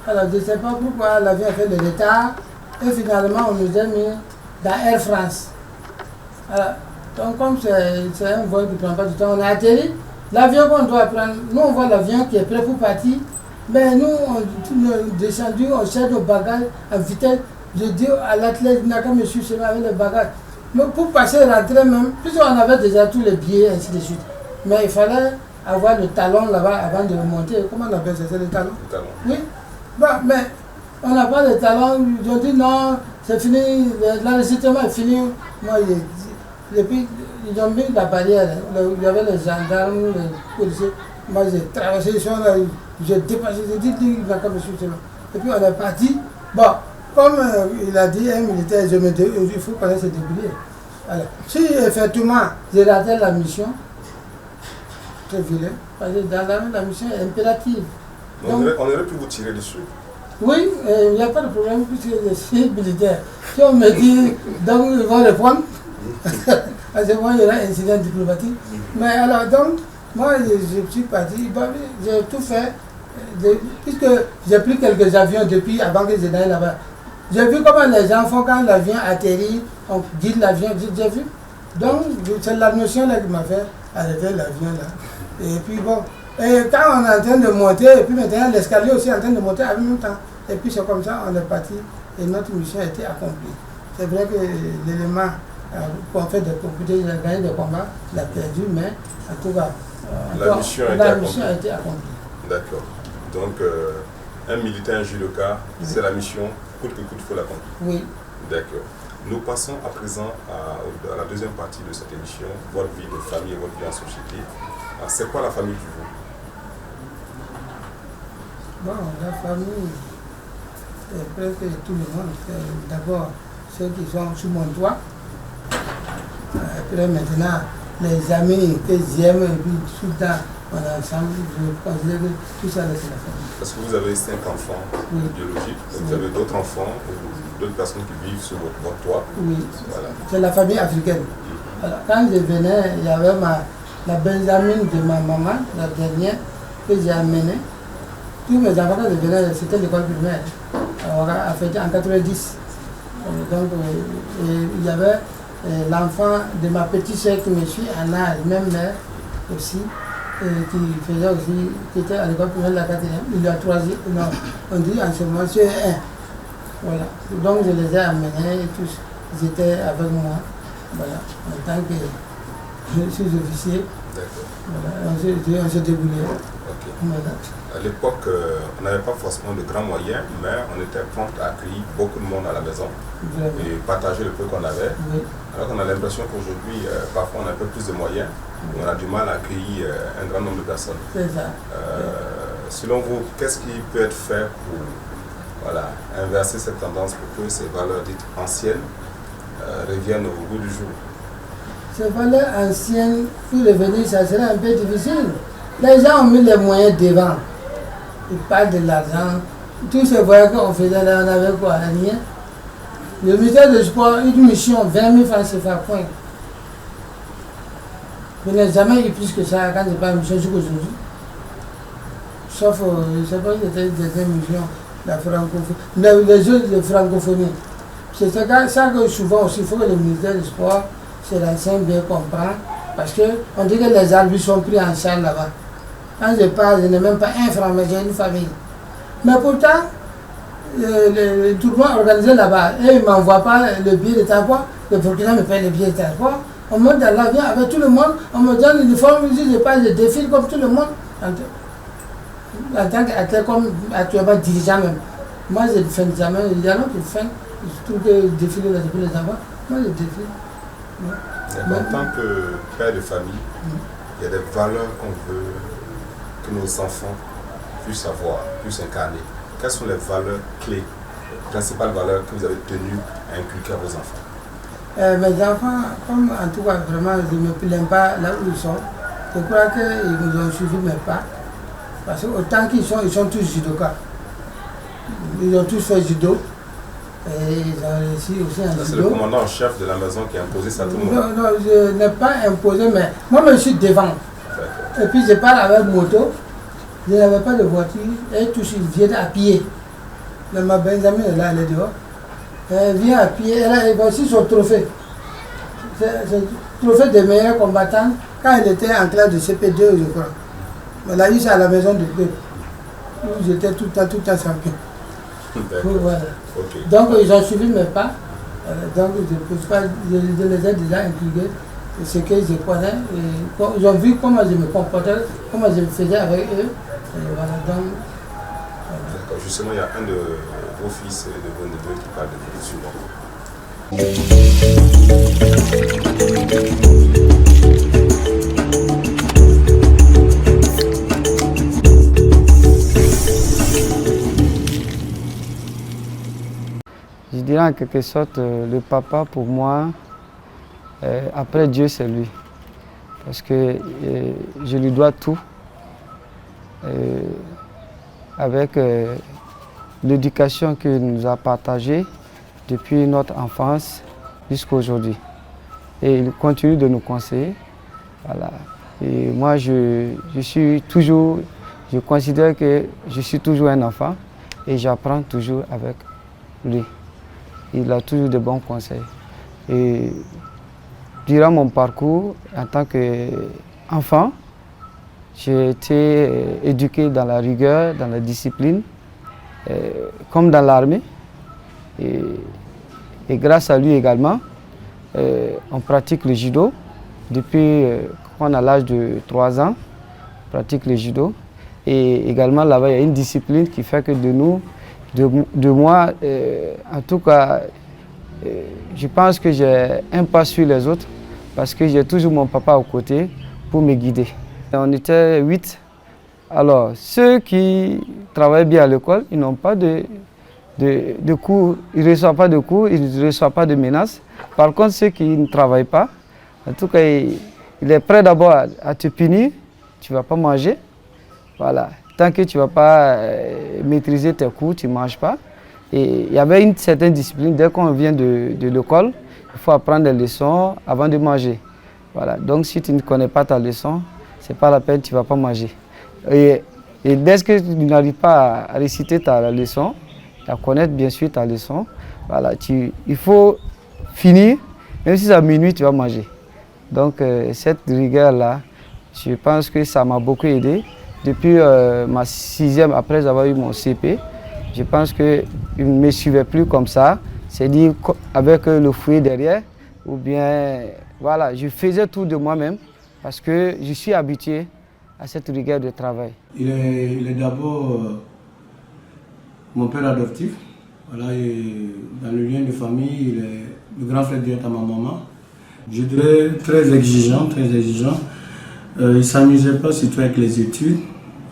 Alors, je ne sais pas pourquoi l'avion a fait le retard. Et finalement, on nous a mis dans Air France. Alors, donc, comme c'est un vol qui ne prend pas du temps, on a atterri. L'avion qu'on doit prendre, nous on voit l'avion qui est prêt pour partir, mais nous on est descendu, on cherche nos bagages en vitesse. Je dis à l'athlète, il n'a qu'à me suivre avec les bagages. Mais pour passer rentrer même, puisqu'on avait déjà tous les billets, ainsi de suite. Mais il fallait avoir le talon là-bas avant de remonter. Comment on appelle ça? C'est le talon? Le talon. Oui. Bon, mais on n'a pas de talon. Ils ont dit non, c'est fini, l'enregistrement est fini. Moi, et puis, ils ont mis la barrière, il y avait les gendarmes, les policiers. Moi, j'ai traversé le champ, j'ai dépassé, j'ai dit, il va comme suivre. Et puis, on est parti. Bon, comme il a dit, un militaire, il faut pas se débrouiller. Alors, si effectivement, j'ai raté la mission, c'est vilain, parce que dans la mission est impérative. Donc, on aurait pu vous tirer dessus. Oui, il n'y a pas de problème, puisque je suis militaire. Si on me dit, donc, ils vont répondre. Parce que moi, il y aura un incident diplomatique. Mais alors, donc, moi, je suis parti, j'ai tout fait, puisque j'ai pris quelques avions depuis, avant que je n'aille là-bas. J'ai vu comment les gens font quand l'avion atterrit, on guide l'avion, j'ai vu. Donc, c'est la notion là qui m'a fait arrêter l'avion là. Et puis bon, et quand on est en train de monter, et puis maintenant l'escalier aussi est en train de monter en même temps. Et puis c'est comme ça, on est parti, et notre mission a été accomplie. C'est vrai que l'élément qu'on fait des compétitions, il a gagné des combats, il a perdu, mais en tout cas, la mission a été accomplie. D'accord. Donc, un militaire, un judoka, c'est la mission, coûte que coûte, il faut l'accomplir. Oui. D'accord. Nous passons à présent à la deuxième partie de cette émission, votre vie de famille et votre vie en société. C'est quoi la famille pour vous? Bon, la famille, c'est presque tout le monde. D'abord, ceux qui sont sous mon toit. Après maintenant, les amis que j'aime, et puis tout le temps, on est ensemble, je considère que tout ça, c'est la famille. Parce que vous avez 5 enfants biologiques, vous avez d'autres enfants ou d'autres personnes qui vivent sur votre toit. Oui, voilà. C'est la famille africaine. Alors, quand je venais, il y avait la Benjamine de ma maman, la dernière, que j'ai amenée. Tous mes enfants, quand je venais, c'était l'école primaire, en 90. Donc, il y avait l'enfant de ma petite soeur qui me suit en âge, même mère aussi, qui faisait aussi, qui était à l'école primaire de la 4e, il y a 3e, non, on dit en ce moment, c'est 1. Voilà. Donc je les ai amenés et tous, ils étaient avec moi, voilà, en tant que sous-officier. D'accord. Voilà, on s'est débrouillé. Okay. Voilà. À l'époque, on n'avait pas forcément de grands moyens, mais on était prompt à accueillir beaucoup de monde à la maison. Vraiment. Et partager le peu qu'on avait. Oui. Alors qu'on a l'impression qu'aujourd'hui, parfois on a un peu plus de moyens, on a du mal à accueillir un grand nombre de personnes. C'est ça. Selon vous, qu'est-ce qui peut être fait pour inverser cette tendance pour que ces valeurs dites anciennes reviennent au goût du jour? ces valeurs anciennes, pour revenir, ça serait un peu difficile. Les gens ont mis les moyens devant. Ils parlent de l'argent. Tous ces voyages qu'on faisait là, on avait quoi? Rien. Le ministère de Sport, une mission, 20 000 francs CFA, point. Je n'ai jamais eu plus que ça quand je n'ai pas une mission jusqu'aujourd'hui. Sauf, je ne sais pas, c'était des émissions de la francophonie, les jeux de francophonie. C'est ça que souvent aussi, il faut que le ministère du Sport se renseigne bien comprendre. Parce qu'on dit que les arbitres sont pris en charge là-bas. Quand je parle, je n'ai même pas un franc, mais j'ai une famille. Mais pourtant, le tournoi organisé là-bas, et ils ne m'envoient pas le billet de transport, le procureur me paye le billet de transport. On monte dans l'avion avec tout le monde, on me donne l'uniforme, je passe, je défile comme tout le monde. En tant qu'athlète, comme actuellement dirigeant même. Moi, je ne fais jamais, il y en a qui font, je trouve que défiler depuis les enfants, moi je défile. En tant que père de famille, il y a des valeurs qu'on veut que nos enfants puissent avoir, puissent incarner. Quelles sont les valeurs clés, les principales valeurs que vous avez tenues à inculquer à vos enfants? Mes enfants, comme en tout cas vraiment, je ne me plains pas là où ils sont. Je crois qu'ils nous ont suivi mes pas. Parce qu'autant qu'ils sont tous judokas. Ils ont tous fait judo. Et ils ont réussi aussi en judo. C'est le commandant en chef de la maison qui a imposé ça à tout le monde? Non, je n'ai pas imposé, mais moi je suis devant. Et puis je parle avec moto. Je n'avais pas de voiture. Et tous ils viennent à pied. Mais ma Benjamin est là, elle est dehors. Elle vient à pied. Elle a aussi son trophée. C'est le trophée des meilleurs combattants quand elle était en classe de CP2, je crois. Elle a eu ça à la maison de club. Où j'étais tout le temps champion. Voilà. Okay. Donc ils ont suivi mes pas. Donc je les ai déjà impliqués. Ce que je connais. Ils ont vu comment je me comportais, comment je me faisais avec eux. Et voilà, donc, D'accord. Justement, il y a un de vos fils et de vos neveux qui parle de vous souvent. Je dirais en quelque sorte, le papa pour moi, après Dieu, c'est lui. Parce que je lui dois tout. Avec l'éducation qu'il nous a partagée depuis notre enfance jusqu'à aujourd'hui. Et il continue de nous conseiller. Voilà. Et moi, je considère que je suis toujours un enfant et j'apprends toujours avec lui. Il a toujours de bons conseils. Et durant mon parcours en tant qu'enfant, j'ai été éduqué dans la rigueur, dans la discipline, comme dans l'armée. Et grâce à lui également, on pratique le judo. Depuis qu'on a l'âge de 3 ans, on pratique le judo. Et également là-bas, il y a une discipline qui fait que de moi, en tout cas, je pense que j'ai un pas sur les autres parce que j'ai toujours mon papa aux côtés pour me guider. On était 8. Alors, ceux qui travaillent bien à l'école, ils n'ont pas de cours, ils ne reçoivent pas de cours, ils ne reçoivent pas de menaces. Par contre, ceux qui ne travaillent pas, en tout cas, il est prêt d'abord à te punir, tu ne vas pas manger. Voilà. Tant que tu ne vas pas maîtriser tes cours, tu ne manges pas. Et il y avait une certaine discipline, dès qu'on vient de l'école, il faut apprendre des leçons avant de manger. Voilà. Donc, si tu ne connais pas ta leçon, ce n'est pas la peine, tu ne vas pas manger. Et dès que tu n'arrives pas à réciter ta leçon, à connaître bien sûr ta leçon, voilà, il faut finir, même si c'est à minuit, tu vas manger. Donc cette rigueur-là, je pense que ça m'a beaucoup aidé. Depuis ma 6e, après avoir eu mon CP, je pense qu'il ne me suivait plus comme ça, c'est-à-dire avec le fouet derrière, ou bien, voilà, je faisais tout de moi-même. Parce que je suis habitué à cette rigueur de travail. Il est d'abord mon père adoptif. Voilà, et dans le lien de famille, il est le grand frère direct à ma maman. Je dirais très exigeant, très exigeant. Il ne s'amusait pas surtout avec les études.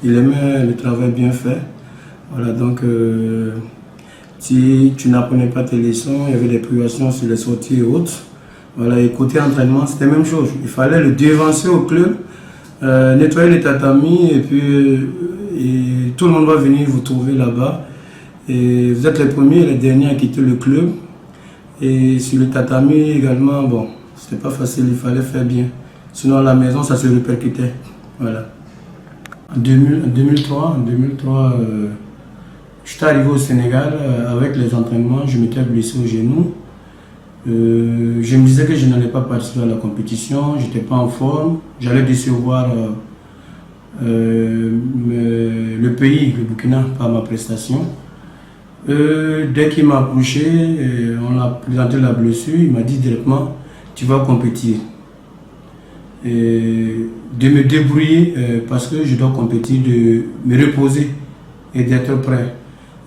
Il aimait le travail bien fait. Voilà, donc si tu n'apprenais pas tes leçons, il y avait des privations sur les sorties et autres. Voilà, et côté entraînement, c'était la même chose. Il fallait le devancer au club, nettoyer les tatamis et puis et tout le monde va venir vous trouver là-bas. Et vous êtes les premiers et les derniers à quitter le club. Et sur le tatami également, bon, c'était pas facile, il fallait faire bien. Sinon à la maison, ça se répercutait. Voilà. En 2003, je suis arrivé au Sénégal avec les entraînements, je m'étais blessé au genou. Je me disais que je n'allais pas participer à la compétition, je n'étais pas en forme, j'allais décevoir le pays, le Burkina, par ma prestation. Dès qu'il m'a approché, on a présenté la blessure, il m'a dit directement tu vas compétir. Et de me débrouiller parce que je dois compétir, de me reposer et d'être prêt.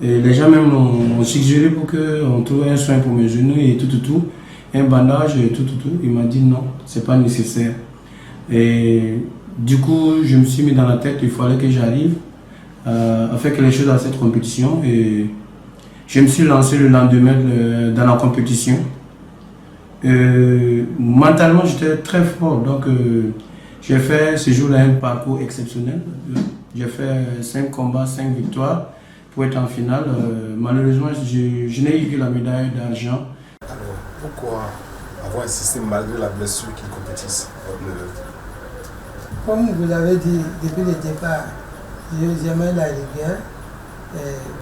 Et les gens même m'ont suggéré pour qu'on trouve un soin pour mes genoux et tout, un bandage et tout. Il m'a dit non, c'est pas nécessaire. Et du coup, je me suis mis dans la tête qu'il fallait que j'arrive à faire quelque chose à cette compétition. Et je me suis lancé le lendemain dans la compétition. Mentalement, j'étais très fort. Donc, j'ai fait ce jour-là un parcours exceptionnel. J'ai fait 5 combats, 5 victoires pour être en finale. Malheureusement, je n'ai eu que la médaille d'argent. Alors, pourquoi avoir insisté malgré la blessure qu'il compétisse? Comme vous l'avez dit depuis le départ, j'aimais la rigueur.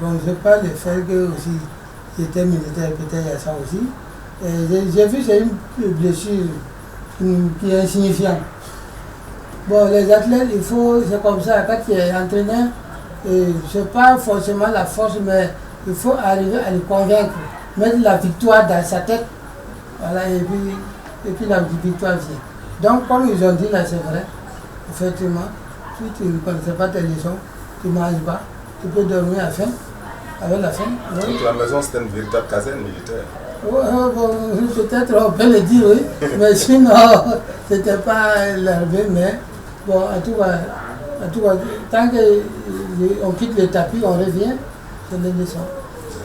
Bon, je parle du fait que aussi j'étais militaire, peut-être il y a ça aussi. J'ai vu que c'est une blessure qui est insignifiante. Bon, les athlètes, c'est comme ça, quand tu es entraîneur, c'est pas forcément la force, mais il faut arriver à le convaincre, mettre la victoire dans sa tête, voilà, et puis la victoire vient. Donc, comme ils ont dit là, c'est vrai, effectivement, si tu ne connaissais pas tes leçons, tu ne manges pas, tu peux dormir à faim, avec la faim. Oui. Donc la maison, c'était une véritable caserne militaire. Bon, peut-être on peut le dire, oui, mais sinon, c'était pas l'armée, mais bon, en tout cas, tant qu'on quitte le tapis, on revient, c'est les leçons.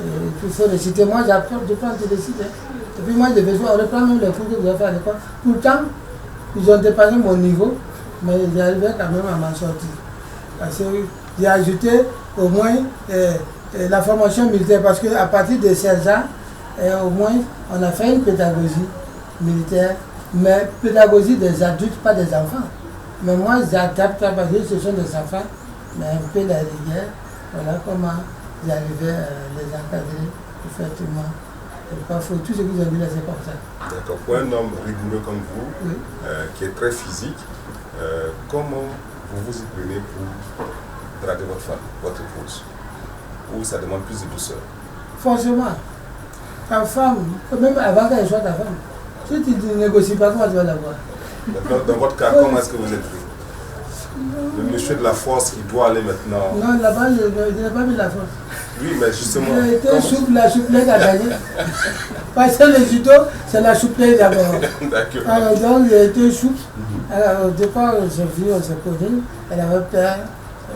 Et puis il faut réciter. Moi, j'apprends de réciter. Et puis moi, on reprend même les cours que vous avez fait à l'école. Pourtant, ils ont dépassé mon niveau, mais j'arrivais quand même à m'en sortir. Parce que j'ai ajouté au moins la formation militaire, parce qu'à partir de 16 ans, au moins, on a fait une pédagogie militaire, mais pédagogie des adultes, pas des enfants. Mais moi, j'adapte parce que ce sont des enfants, mais un peu la rigueur. Voilà comment j'arrivais à les encadrer, effectivement. Pas faux. Tout ce qu'ils ont dit là, c'est comme ça. D'accord. Pour un homme rigoureux comme vous, oui, qui est très physique, comment vous vous y prenez pour draguer votre femme, votre épouse? Ou ça demande plus de douceur? Forcément. Ta femme, même avant qu'elle soit ta femme, si tu ne négocies pas, comment tu vas la voir? Dans votre cas, comment est-ce que vous êtes pris? Le monsieur de la force qui doit aller maintenant. Non, là-bas, je n'ai pas mis la force. Oui, mais justement. J'ai été souple, la souplesse a gagné. Parce que le judo, c'est la souplesse d'abord. D'accord. Alors, donc, j'ai été souple. Alors, au départ, j'ai vu, on s'est connu. Elle avait peur.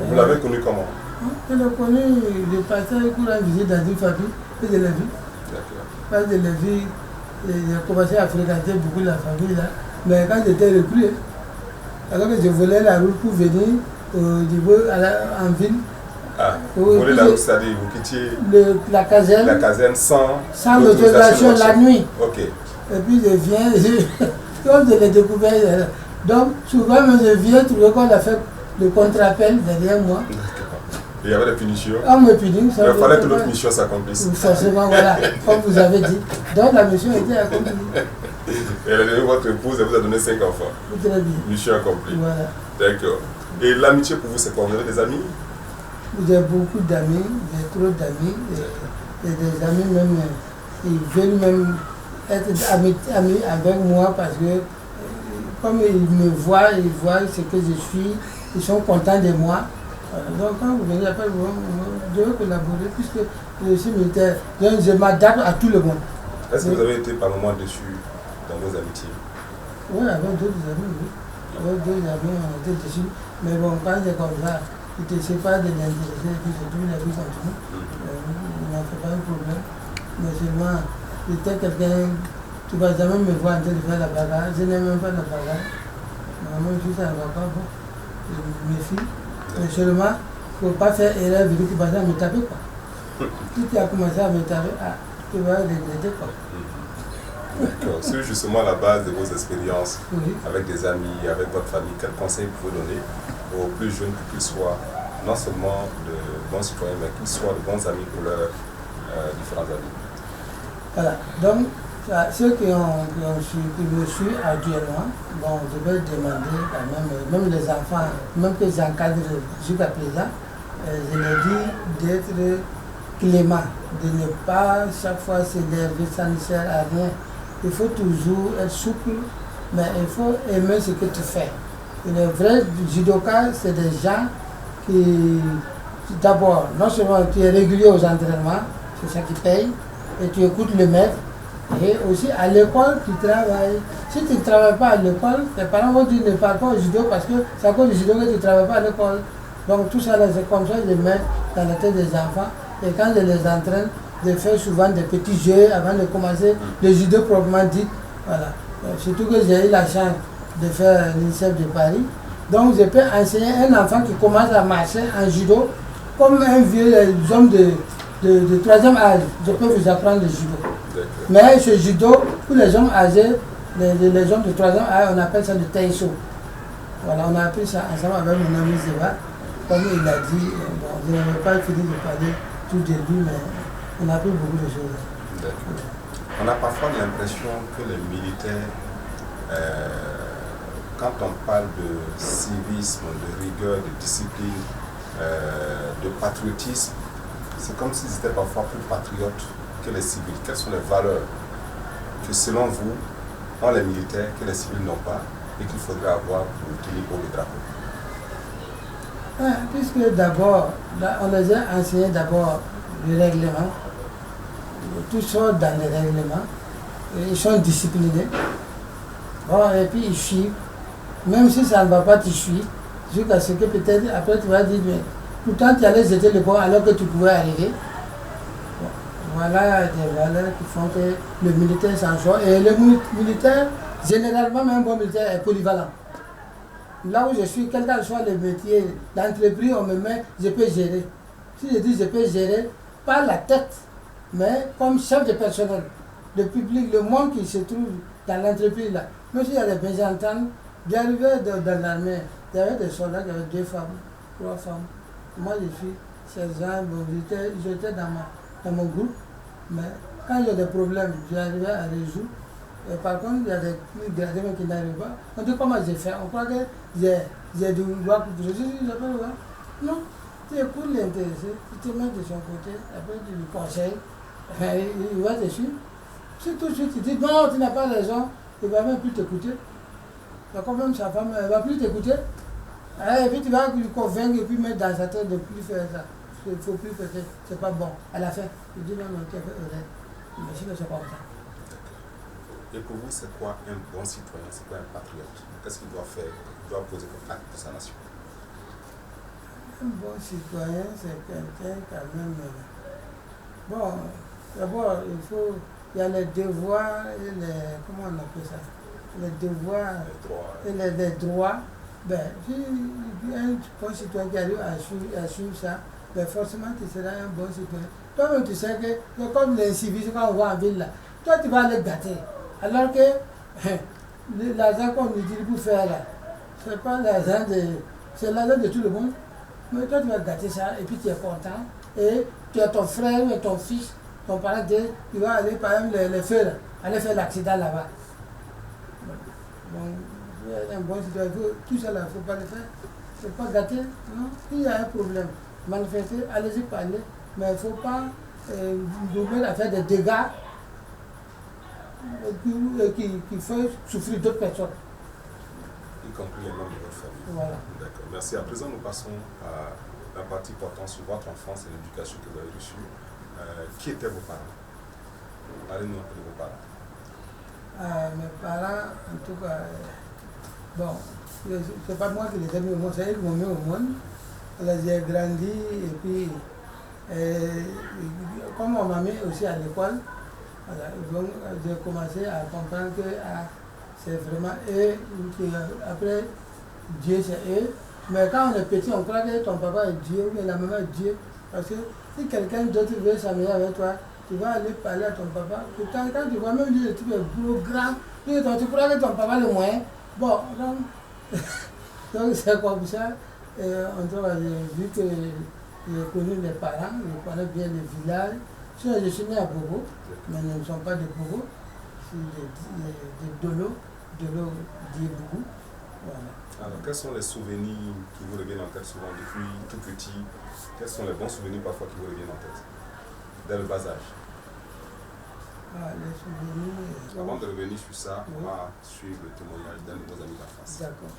Vous l'avez connu comment? Je l'ai connu, je passais un cours en visite dans une famille, et je l'ai vu. D'accord. Quand je l'ai vu, j'ai commencé à fréquenter beaucoup la famille là. Mais quand j'étais reclus, alors que je volais la route pour venir au niveau en ville. Ah, vous volez la route, c'est-à-dire vous quittiez la caserne sans l'autorisation la nuit. Ok. Et puis je viens, comme je l'ai découvert. Donc souvent je viens trouver qu'on a fait le contre-appel derrière moi. Il y avait des punitions. On me punit. Il fallait que l'autre mission s'accomplisse. Forcément, voilà, comme vous avez dit. Donc la mission était accomplie. Et elle a donné votre épouse, elle vous a donné 5 enfants. Très bien. Mission accomplie. Voilà. D'accord. Et l'amitié pour vous, c'est quoi? Vous avez des amis? J'ai beaucoup d'amis, j'ai trop d'amis. Et des amis même, ils veulent même être amis avec moi parce que comme ils me voient, ils voient ce que je suis, ils sont contents de moi. Donc quand vous venez après, je veux collaborer puisque je suis militaire. Donc je m'adapte à tout le monde. Est-ce que vous avez été par moments déçu dans vos amitiés? Oui, avec d'autres amis, oui. Avec d'autres amis, on était déçus. Mais bon, quand c'est comme ça, tu ne sais pas de l'intéresser et puis c'est tout, la vie continue. Il n'en fait pas un problème. Mais seulement, j'étais quelqu'un tu ne vas jamais me voir en train de faire la bagarre. Je n'aime même pas la bagarre. Normalement, je dis ça ne va pas. Bon. Je me méfie. Mais seulement, il ne faut pas faire erreur vu que tu vas me taper. Quoi. Si tu as commencé à me taper, tu vas regretter. Quoi. D'accord. C'est justement la base de vos expériences Oui. avec des amis, avec votre famille. Quels conseils vous pouvez donner aux plus jeunes pour qu'ils soient non seulement de bons citoyens, mais qu'ils soient de bons amis pour leurs différents amis? Voilà. Donc, ceux qui me suivent actuellement, bon, je vais demander quand même les enfants, même que j'encadre jusqu'à présent, je leur dis d'être clément, de ne pas chaque fois s'énerver, ça ne sert à rien. Il faut toujours être souple, mais il faut aimer ce que tu fais. Et les vrais judokas, c'est des gens qui, d'abord, non seulement tu es régulier aux entraînements, c'est ça qui paye, et tu écoutes le maître, et aussi à l'école, tu travailles. Si tu ne travailles pas à l'école, tes parents vont dire ne parle pas au judo parce que c'est à cause du judo que tu ne travailles pas à l'école. Donc tout ça, c'est comme ça que je mets dans la tête des enfants. Et quand je les entraîne, je fais souvent des petits jeux avant de commencer le judo proprement dit. Voilà. Surtout que j'ai eu la chance de faire l'INSEP de Paris. Donc je peux enseigner un enfant qui commence à marcher en judo comme un vieux homme de troisième âge. Je peux vous apprendre le judo. Mais ce judo, pour les hommes âgés, les hommes de troisième âge, on appelle ça le taisho. Voilà, on a appris ça ensemble avec mon ami Zéba. Comme il a dit, bon, je n'avais pas fini de parler tout début, mais on a appris beaucoup de choses. D'accord. On a parfois l'impression que les militaires, quand on parle de civisme, de rigueur, de discipline, de patriotisme, c'est comme s'ils étaient parfois plus patriotes que les civils. Quelles sont les valeurs que selon vous ont les militaires que les civils n'ont pas et qu'il faudrait avoir pour tenir haut le drapeau? Puisque d'abord, on les a enseigné d'abord le règlement, tout sort dans les règlements, ils sont disciplinés, bon, et puis ils suivent, même si ça ne va pas, tu suis, jusqu'à ce que peut-être après tu vas dire, mais pourtant tu allais jeter le pont alors que tu pouvais arriver. Bon, voilà des valeurs qui font que le militaire s'en sort, et le militaire, généralement même un bon militaire est polyvalent. Là où je suis, quel que soit le métier, l'entreprise, on me met, je peux gérer. Si je dis je peux gérer, pas la tête, mais comme chef de personnel, le public, le monde qui se trouve dans l'entreprise là. Même s'il y a des mésententes, j'arrivais dans l'armée, il y avait des soldats qui avaient 2 femmes, 3 femmes. Moi je suis sergent, j'étais dans mon groupe, mais quand il y a des problèmes, j'arrivais à résoudre. Et par contre, il y a des gradés qui n'arrivent pas. On dit comment j'ai fait. On croit que j'ai du droit pour tout. Je dis, j'ai pas le droit. Non, tu écoutes l'intéressé, tu te mets de son côté, après tu lui conseilles, il va te suivre. Si tout de suite tu dis non, tu n'as pas raison, il ne va même plus t'écouter. Donc même sa femme, elle ne va plus t'écouter. Et puis tu vas lui convaincre et puis mettre dans sa tête de ne plus faire ça. Il ne faut plus faire ça, c'est pas bon. À la fin, il dit non, tu as fait erreur. Imagine que c'est comme ça. Et pour vous, c'est quoi un bon citoyen? C'est quoi un patriote? Qu'est-ce qu'il doit faire? Il doit poser comme acte pour sa nation? Un bon citoyen, c'est quelqu'un quand même. Bon, d'abord, il y a les devoirs et les. Comment on appelle ça? Les devoirs et les droits. Ben, si un bon citoyen qui arrive à suivre ça, ben forcément tu seras un bon citoyen. Toi-même, tu sais que, comme les civils, quand on va en ville là, toi tu vas les gâter. Alors que l'argent qu'on utilise pour faire là, c'est pas l'argent c'est l'argent de tout le monde. Mais toi tu vas gâter ça et puis tu es content. Et tu as ton frère ou ton fils, ton parent, tu vas aller par exemple les feux là, aller faire l'accident là-bas. Donc, un bon citoyen, tout ça là, il ne faut pas le faire. Il ne faut pas gâter, non. Il y a un problème, manifester, allez-y parler, mais il ne faut pas nous mettre à faire des dégâts qui fait souffrir d'autres personnes. Y compris les membres de votre famille. Voilà. D'accord. Merci. À présent, nous passons à la partie portant sur votre enfance et l'éducation que vous avez reçue. Qui étaient vos parents? Parlez-nous un peu de vos parents. Mes parents, en tout cas, bon, c'est pas moi qui les ai mis au monde, c'est eux qui m'ont mis au monde. Là, j'ai grandi et puis, comme on m'a mis aussi à l'école, Voilà, donc j'ai commencé à comprendre que c'est vraiment eux qui, après Dieu c'est eux. Mais quand on est petit, on croit que ton papa est Dieu ou que la maman est Dieu. Parce que si quelqu'un d'autre veut s'amuser avec toi, tu vas aller parler à ton papa. Quand tu vois même lui, le type est gros, grand, tu crois que ton papa est le moyen. Bon, donc c'est comme ça. Vu que j'ai connu les parents, je connais bien les villages. Je suis né à Bobo, mais nous ne sommes pas de Bobo. C'est de Dolo Diebougou. Voilà. Alors, quels sont les souvenirs qui vous reviennent en tête souvent depuis tout petit? Quels sont les bons souvenirs parfois qui vous reviennent en tête dès le bas âge? Les souvenirs. Avant de revenir sur ça, on va suivre le témoignage d'un de vos amis d'enfance. D'accord.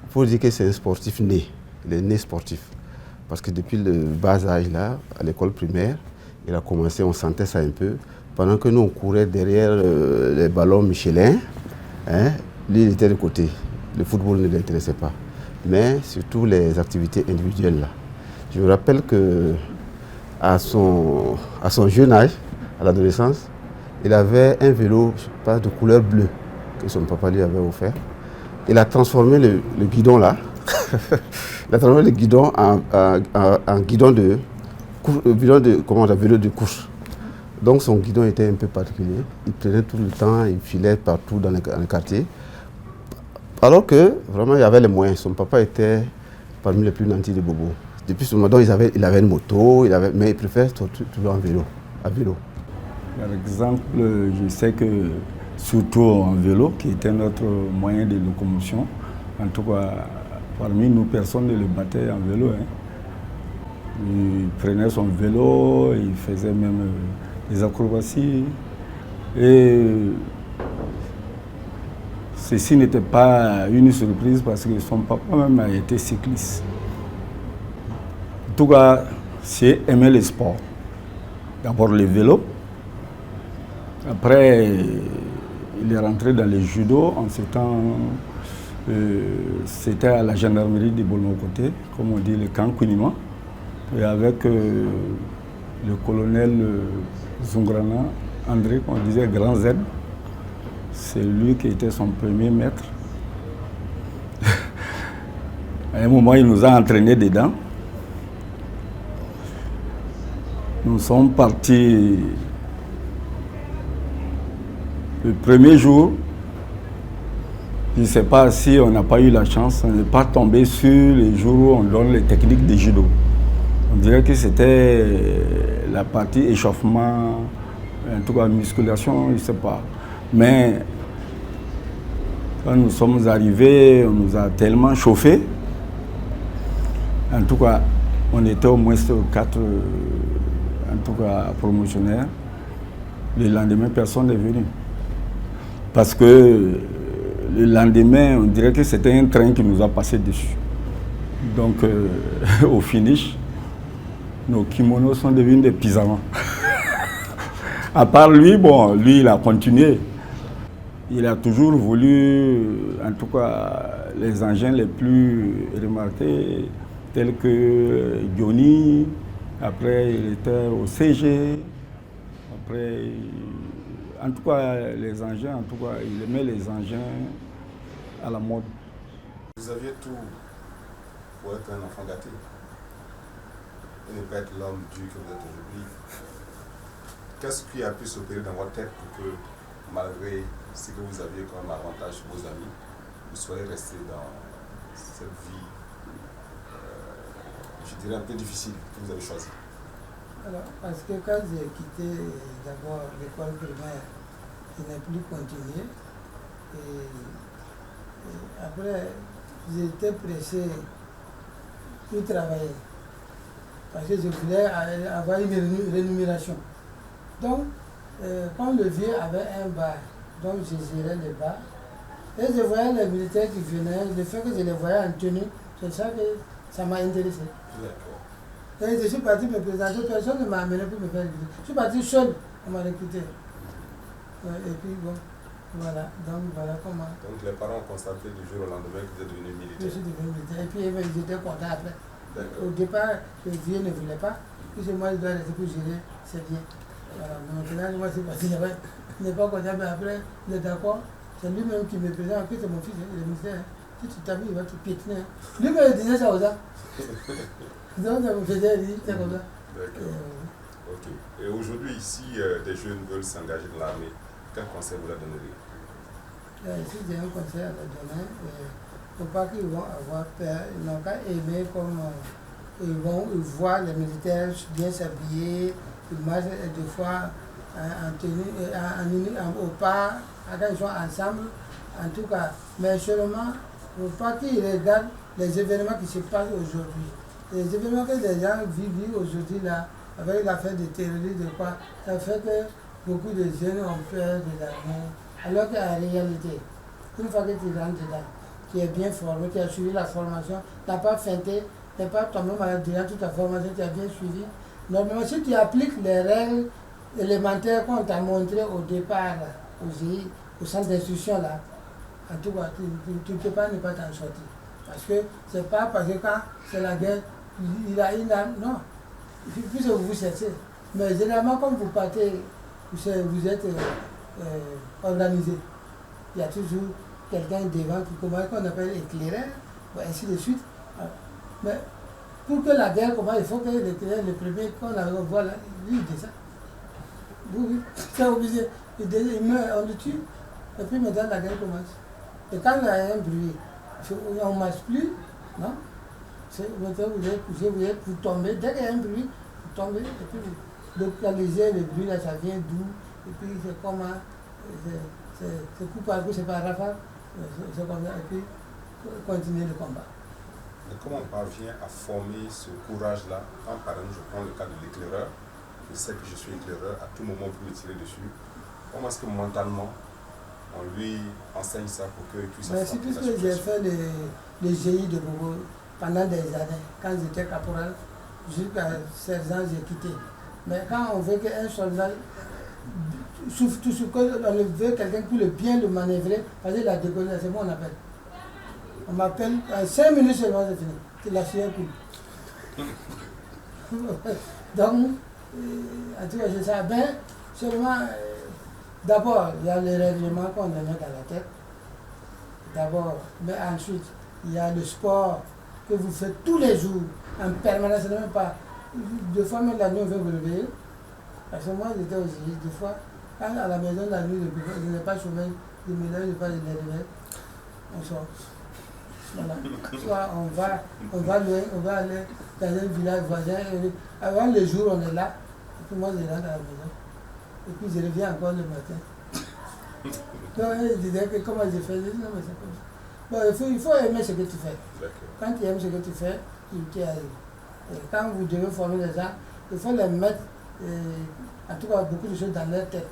Il faut dire que c'est un sportif né, il est né sportif. Parce que depuis le bas âge là, à l'école primaire, il a commencé, on sentait ça un peu. Pendant que nous on courait derrière les ballons Michelin, hein, lui il était de côté. Le football ne l'intéressait pas. Mais surtout les activités individuelles là. Je me rappelle que à son jeune âge, à l'adolescence, il avait un vélo, je sais pas, de couleur bleue que son papa lui avait offert. Il a transformé le guidon là, il a transformé le guidon en guidon de vélo de course. Donc son guidon était un peu particulier. Il prenait tout le temps, il filait partout dans le quartier. Alors que vraiment il y avait les moyens. Son papa était parmi les plus nantis de Bobo. Depuis ce moment, il avait une moto, mais il préfère toujours en vélo, à vélo. Par exemple, je sais que surtout en vélo, qui était notre moyen de locomotion. En tout cas, parmi nous, personne ne le battait en vélo. Hein. Il prenait son vélo, il faisait même des acrobaties. Et ceci n'était pas une surprise parce que son papa même a été cycliste. En tout cas, j'ai aimé le sport. D'abord le vélo. Après, il est rentré dans le judo en ce temps. C'était à la gendarmerie de Bolmo-Côté, comme on dit, le camp Kunima. Et avec le colonel Zungrana, André, qu'on disait Grand Z, c'est lui qui était son premier maître. À un moment, il nous a entraînés dedans. Nous sommes partis. Le premier jour, je ne sais pas si on n'a pas eu la chance, on n'est pas tombé sur les jours où on donne les techniques de judo. On dirait que c'était la partie échauffement, en tout cas musculation, je ne sais pas. Mais quand nous sommes arrivés, on nous a tellement chauffés. En tout cas, on était au moins 4 en tout cas, promotionnaires. Le lendemain, personne n'est venu. Parce que le lendemain, on dirait que c'était un train qui nous a passé dessus. Donc, au finish, nos kimonos sont devenus des pyjamas. À part lui, bon, lui, il a continué. Il a toujours voulu, en tout cas, les engins les plus remarqués, tels que Johnny. Après, il était au CG. Après, en tout cas, les engins, en tout cas, il aimait les engins à la mode. Vous aviez tout pour être un enfant gâté et ne pas être l'homme dur que vous êtes aujourd'hui. Qu'est-ce qui a pu s'opérer dans votre tête pour que, malgré ce que vous aviez comme avantage sur vos amis, vous soyez resté dans cette vie, je dirais un peu difficile, que vous avez choisi? Alors, parce que quand j'ai quitté d'abord l'école primaire, je n'ai plus continué. Et après, j'étais pressé pour travailler. Parce que je voulais avoir une rémunération. Donc, quand le vieux avait un bar, donc je gérais le bar. Et je voyais les militaires qui venaient, le fait que je les voyais en tenue, c'est ça que ça m'a intéressé. Et je suis parti me présenter, personne ne m'a amené pour me faire visiter. Je suis parti seul, on m'a recruté. Et puis bon, voilà. Donc voilà comment. Donc les parents ont constaté du jour au lendemain que vous êtes devenu militaire. Je suis devenu militaire. Et puis ils étaient contents après. Au départ, le vieux ne voulait pas. Puis moi, je dois rester pour gérer, c'est bien. Voilà. Maintenant, moi, c'est parti là-bas. Il n'est pas content, mais après, il est d'accord. C'est lui-même qui me présente. En plus, c'est mon fils, il est militaire. Si tu t'habilles, il va te piétiner. Lui-même, il disait ça aux gens. Donc, ça me faisait rire, c'est comme ça. D'accord. Ok. Et aujourd'hui, ici, des jeunes veulent s'engager dans l'armée. Quel conseil vous leur donneriez? Si j'ai un conseil à leur donner, il ne faut pas qu'ils vont avoir peur. Ils n'ont qu'à aimer comme ils voient les militaires bien s'habiller, ils marchent des fois en tenue, au pas, quand ils sont ensemble, en tout cas. Mais seulement, il ne faut pas qu'ils regardent les événements qui se passent aujourd'hui. Les événements que les gens vivent aujourd'hui là, avec l'affaire des terroristes, de quoi, ça fait que beaucoup de jeunes ont peur de l'armée. Alors qu'en réalité, une fois que tu rentres dedans, tu es bien formé, tu as suivi la formation, tu n'as pas feinté, tu n'es pas tombé malade durant toute ta formation, tu as bien suivi. Normalement, si tu appliques les règles élémentaires qu'on t'a montrées au départ, au centre d'instruction, là, en tout cas, tu ne peux pas ne pas t'en sortir. Parce que ce n'est pas parce que quand c'est la guerre, il a une arme, non. Puisque vous cherchez. Mais généralement, comme vous partez, vous êtes organisé. Il y a toujours quelqu'un devant qui commence, qu'on appelle éclaireur, ainsi de suite. Mais pour que la guerre commence, il faut que l'éclaireur, le premier qu'on voit là, lui, il descend. Oui, c'est obligé. Il meurt, on le tue. Et puis maintenant, la guerre commence. Et quand il y a un bruit, on ne marche plus, non? Maintenant, vous êtes couché, vous tombez. Dès qu'il y a un bruit, vous tombez. Et puis vous localisez le bruit, là, ça vient d'où? Et puis c'est comment, c'est coup par coup, c'est pas rafale, c'est comme ça, et puis continuer le combat. Mais comment on parvient à former ce courage-là? Quand par exemple, je prends le cas de l'éclaireur, je sais que je suis éclaireur, à tout moment, vous me tirer dessus. Comment est-ce que mentalement, on lui enseigne ça pour qu'il puisse affronter C'est la puisque j'ai situation? fait le GI de Bobo pendant des années. Quand j'étais caporal, jusqu'à 16 ans, j'ai quitté. Mais quand on veut qu'un soldat souffre tout ce qu'on veut quelqu'un pour bien le manœuvrer, parce que la décollé, c'est moi on appelle. On m'appelle, à 5 minutes seulement c'est fini. C'est la sueur coule. Donc, en tout cas, c'est ça. Ben, seulement, d'abord, il y a les règlements qu'on met dans la tête. D'abord, mais ensuite, il y a le sport que vous faites tous les jours, en permanence, ce n'est même pas. Deux fois même la nuit, on veut vous réveiller. Parce que moi, j'étais aussi, des fois, quand à la maison, la nuit, je n'ai pas chômage, je me lève, je pas les réveils. On sort. Voilà. Soit on va loin, on va aller dans un village voisin. Avant le jour, on est là. Et puis moi, je rentre à la maison. Et puis je reviens encore le matin. Donc, il disait que comment je fais, je dis non, mais c'est comme ça. Bon, il faut aimer ce que tu fais. Quand tu aimes ce que tu fais, tu arrives. Et quand vous devez former les gens, il faut les mettre, en tout cas, beaucoup de choses dans leur tête.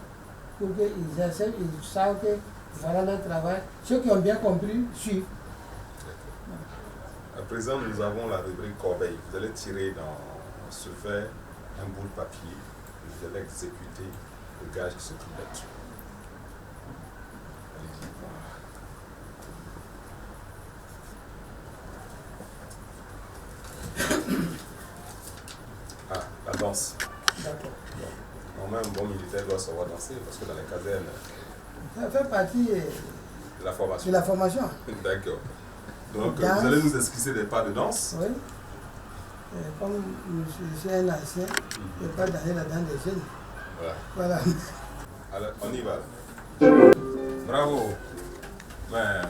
Pour qu'ils essaient, ils savent que voilà leur travail. Ceux qui ont bien compris, suivent. À présent, nous avons la rubrique corbeille. Vous allez tirer dans ce verre un bout de papier et vous allez exécuter le gage qui se trouve là-dessus. Ah, la danse. D'accord. Normalement, un bon militaire doit savoir danser parce que dans les casernes. Ça fait partie De la formation. de la formation. D'accord. Donc, Danse. vous allez nous esquisser des pas de danse. Oui. Comme je suis un ancien, je ne vais pas danser la danse des jeunes. Voilà. Voilà. Alors, on y va. Bravo. Mais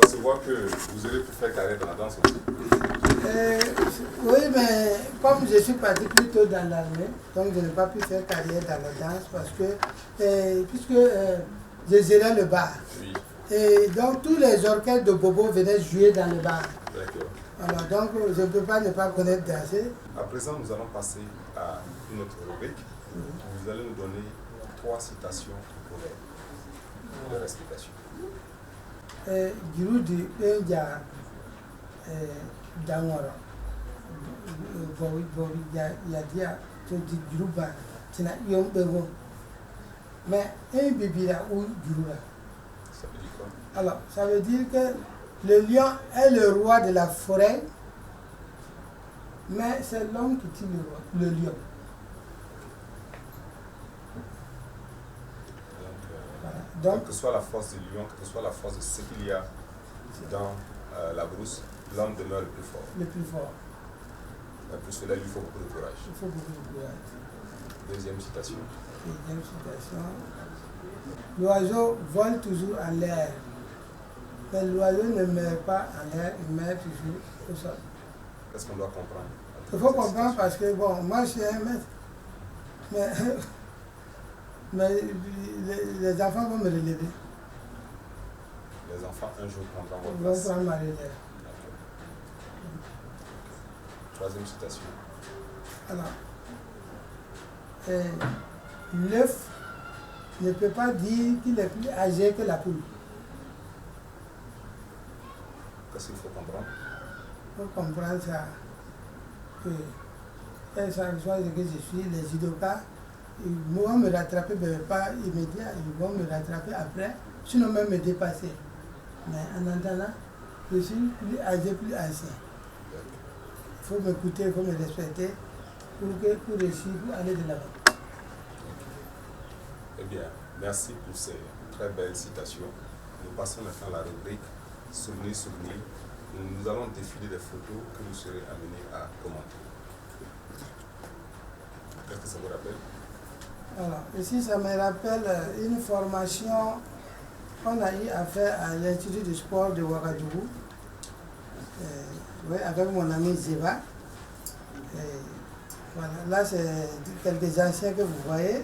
ça se voit que vous aurez pu faire carrière dans la danse aussi. Oui, mais comme je suis parti plus tôt dans l'armée, donc je n'ai pas pu faire carrière dans la danse parce que, puisque je gérais le bar. Oui. Et donc tous les orchestres de Bobo venaient jouer dans le bar. D'accord. Alors donc je ne peux pas ne pas connaître danser. À présent, nous allons passer à une autre rubrique. Vous allez nous donner 3 citations pour leur explication. Girudi Benja Dangoro. Yadia to di Giruba Tina Yom Bevo. Mais un bibira ou Girura. Ça veut dire quoi? Alors, ça veut dire que le lion est le roi de la forêt, mais c'est l'homme qui tue le lion. Donc, quelle que soit la force du lion, quelle que soit la force de ce qu'il y a dans la brousse, l'homme demeure le plus fort. Le plus fort. Et pour cela, il lui faut beaucoup de courage. Il faut beaucoup de courage. Deuxième citation. Deuxième citation. L'oiseau vole toujours en l'air. Mais l'oiseau ne meurt pas en l'air, il meurt toujours au sol. Qu'est-ce qu'on doit comprendre? Il faut comprendre parce que, bon, moi je suis un maître, mais les enfants vont me relever. Les enfants un jour prendront votre Ils vont place. prendre ma relève. Troisième citation. Alors, l'œuf ne peut pas dire qu'il est plus âgé que la poule. Qu'est-ce qu'il faut comprendre? Il faut comprendre ça. Que, quel soit ce que je suis, les judokas, ils vont me rattraper, mais pas immédiat, ils vont me rattraper après, sinon même me dépasser. Mais en attendant, je suis plus âgé, plus ancien. Il faut m'écouter, il faut me respecter pour réussir, pour aller de l'avant. Eh bien, merci pour ces très belles citations. Nous passons maintenant à la rubrique Souvenirs, souvenirs. Nous allons défiler des photos que vous serez amenés à commenter. Qu'est-ce que ça vous rappelle? Alors, ici, ça me rappelle une formation qu'on a eu à faire à l'Institut du sport de Ouagadougou, avec mon ami Zeba. Voilà, là, c'est quelques anciens que vous voyez.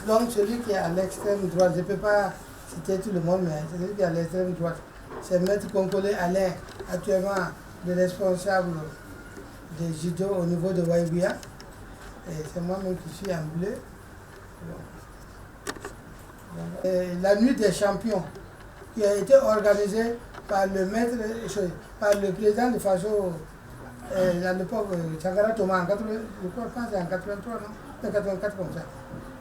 Donc, celui qui est à l'extrême droite, je ne peux pas citer tout le monde, mais celui qui est à l'extrême droite, c'est Maître Konkole Alain, actuellement le responsable des judo au niveau de Waïbia. Et c'est moi-même qui suis en bleu. Et la nuit des champions, qui a été organisée par le maître, par le président de Faso, à l'époque, Sankara Thomas, je pense que c'est en 83, non? En 84 comme ça.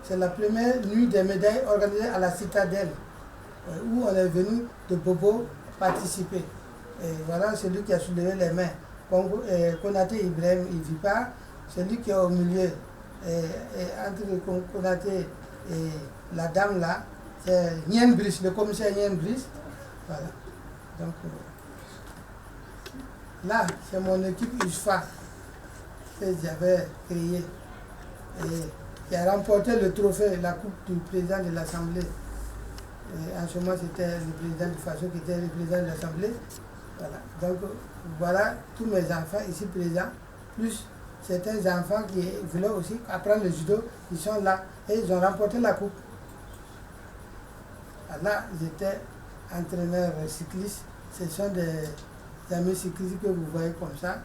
C'est la première nuit des médailles organisée à la Citadelle, où on est venu de Bobo participer. Et voilà celui qui a soulevé les mains. Konaté Ibrahim, il ne vit pas. Celui qui est au milieu, entre Konaté et la dame là, c'est Nien Brice, le commissaire Nien Brice. Voilà. Donc, là, c'est mon équipe USFA que j'avais créée et qui a remporté le trophée, la coupe du président de l'Assemblée. En ce moment, c'était le président du Faso qui était le président de l'Assemblée. Voilà. Donc, voilà tous mes enfants ici présents, plus certains enfants qui voulaient aussi apprendre le judo, ils sont là et ils ont remporté la coupe. Là, j'étais entraîneur cycliste. Ce sont des amis cyclistes que vous voyez comme ça.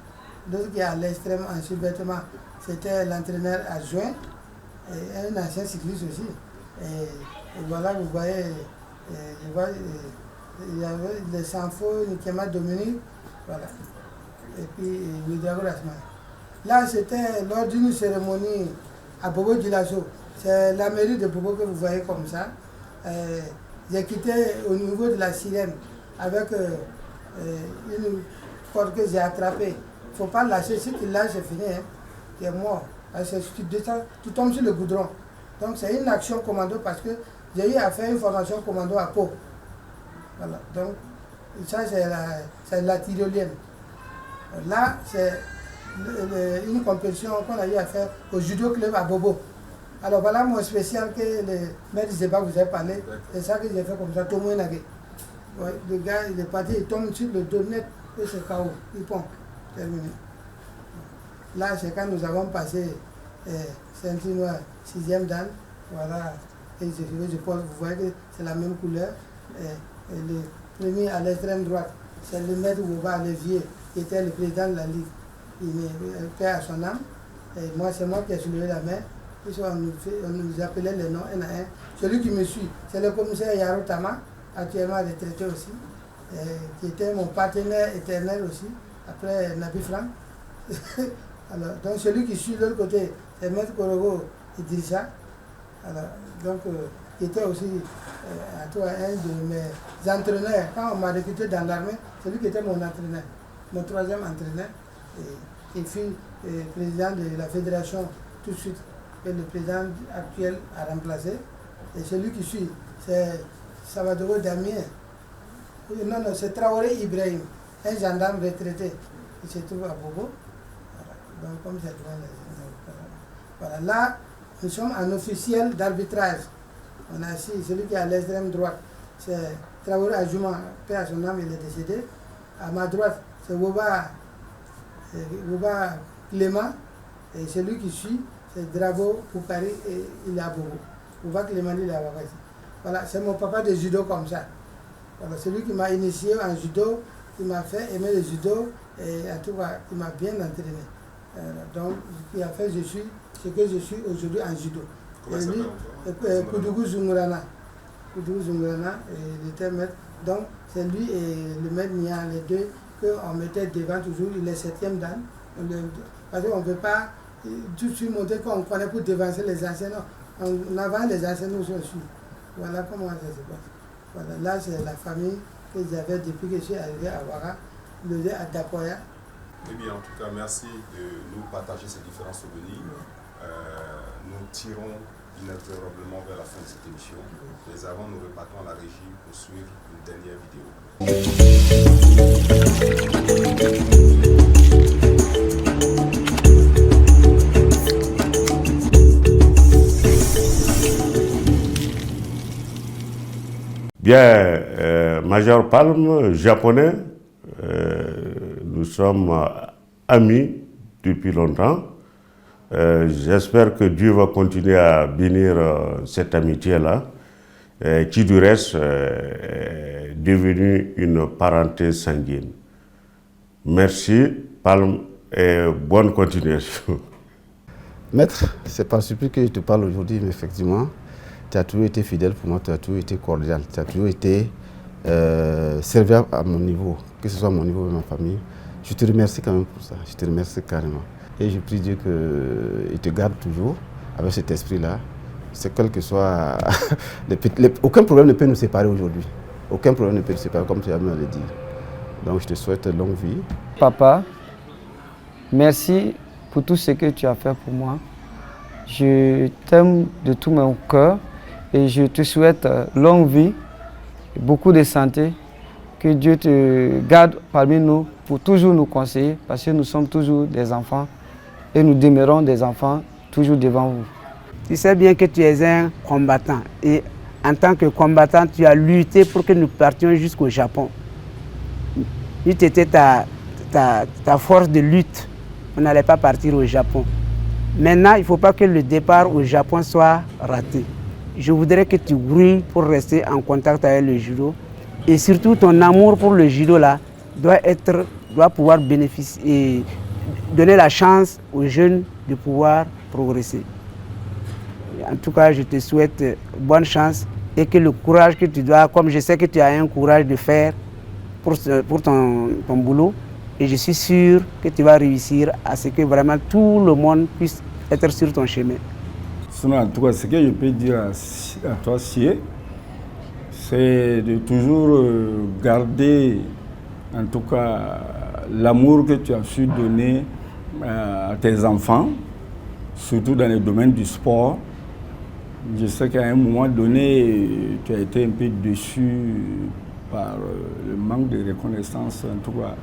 L'autre qui est à l'extrême en survêtement, c'était l'entraîneur adjoint et un ancien cycliste aussi. Et voilà, vous voyez, il y avait les Sanfo, Nikema Dominique, voilà. Et puis le Drago Rasman. Là, c'était lors d'une cérémonie à Bobo Djilasso. C'est la mairie de Bobo que vous voyez comme ça. J'ai quitté au niveau de la sirène avec une corde que j'ai attrapée. Il ne faut pas lâcher, si tu lâches, c'est fini. Hein. Tu es mort. Parce que tu descends, tu tombes sur le goudron. Donc c'est une action commando parce que j'ai eu à faire une formation commando à Pau. Voilà. Donc ça c'est la tyrolienne. Là, c'est une compétition qu'on a eu à faire au judo club à Bobo. Alors voilà mon spécial que le maître Zeba vous a parlé. C'est ça que j'ai fait comme ça, Tomo Nage. Ouais, le gars, il est parti, il tombe sur le dos net et c'est KO. Il pompe. Terminé. Là, c'est quand nous avons passé ceinture noire, 6e dan. Voilà. Et je pense, vous voyez que c'est la même couleur. Et le premier à l'extrême droite, c'est le maître Wouba Levier, qui était le président de la Ligue. Il est père à son âme. Et moi, c'est moi qui ai soulevé la main. On nous appelait les noms un à un. Celui qui me suit, c'est le commissaire Yaro Tama, actuellement retraité aussi, qui était mon partenaire éternel aussi, après Nabi Frank. Alors, donc celui qui suit de l'autre côté, c'est Maître Korogo Idrissa. Alors, donc, il était aussi un de mes entraîneurs. Quand on m'a recruté dans l'armée, c'est lui qui était mon entraîneur, mon troisième entraîneur. Et il fut président de la fédération tout de suite. Et le président actuel a remplacé. Et celui qui suit, c'est Salvador Damien. Non, c'est Traoré Ibrahim, un gendarme retraité qui se trouve à Bobo. Voilà. Donc, comme c'est voilà, là, nous sommes en officiel d'arbitrage. On a ici celui qui est à l'extrême droite, c'est Traoré Adjouma, paix à son âme, il est décédé. À ma droite, c'est Woba Clément, et celui qui suit, c'est Drabo Poukari, et il est à Bobo. Woba Clément, il est à Wakaï. Voilà, c'est mon papa de judo comme ça. Voilà, celui qui m'a initié en judo, qui m'a fait aimer le judo, et en tout cas, qui m'a bien entraîné. Donc, ce qui a fait ce que je suis aujourd'hui en judo. Comment ça s'appelle? Koudougou Zungurana. Koudougou Zungurana, il était maître. Donc, c'est lui et le maître Nia, les deux, qu'on mettait devant toujours. Il est 7e dan. Parce qu'on ne peut pas tout de suite montrer qu'on connaît pour devancer les anciens. Non, on avance les anciens, nous aussi. Voilà comment ça se passe. Voilà, là, c'est la famille que j'avais depuis que je suis arrivé à Ouara, à Dapoya. Eh bien, en tout cas, merci de nous partager ces différents souvenirs. Nous tirons inexorablement vers la fin de cette émission. Mais avant, nous repartons à la régie pour suivre une dernière vidéo. Bien, Major Palm, japonais, nous sommes amis depuis longtemps. J'espère que Dieu va continuer à bénir cette amitié-là, qui du reste est devenue une parenté sanguine. Merci, Palm, et bonne continuation. Maître, c'est pas surpris que je te parle aujourd'hui, mais effectivement, tu as toujours été fidèle pour moi, tu as toujours été cordial, tu as toujours été serviable à mon niveau, que ce soit à mon niveau de ma famille. Je te remercie quand même pour ça, je te remercie carrément. Et je prie Dieu qu'il te garde toujours avec cet esprit-là. C'est quel que soit... aucun problème ne peut nous séparer aujourd'hui. Aucun problème ne peut nous séparer, comme tu as me le dit. Donc je te souhaite longue vie. Papa, merci pour tout ce que tu as fait pour moi. Je t'aime de tout mon cœur et je te souhaite longue vie, beaucoup de santé. Que Dieu te garde parmi nous pour toujours nous conseiller parce que nous sommes toujours des enfants et nous demeurons des enfants toujours devant vous. Tu sais bien que tu es un combattant et en tant que combattant, tu as lutté pour que nous partions jusqu'au Japon. C'était ta force de lutte. On n'allait pas partir au Japon. Maintenant, il ne faut pas que le départ au Japon soit raté. Je voudrais que tu grouilles pour rester en contact avec le judo. Et surtout, ton amour pour le judo là, doit pouvoir bénéficier et donner la chance aux jeunes de pouvoir progresser. En tout cas, je te souhaite bonne chance et que le courage que tu dois, comme je sais que tu as un courage de faire pour ton boulot, et je suis sûr que tu vas réussir à ce que vraiment tout le monde puisse être sur ton chemin. Sinon, en tout cas, ce que je peux dire à toi, Sié, c'est de toujours garder, en tout cas, l'amour que tu as su donner à tes enfants, surtout dans le domaine du sport. Je sais qu'à un moment donné, tu as été un peu déçu par le manque de reconnaissance, en tout cas,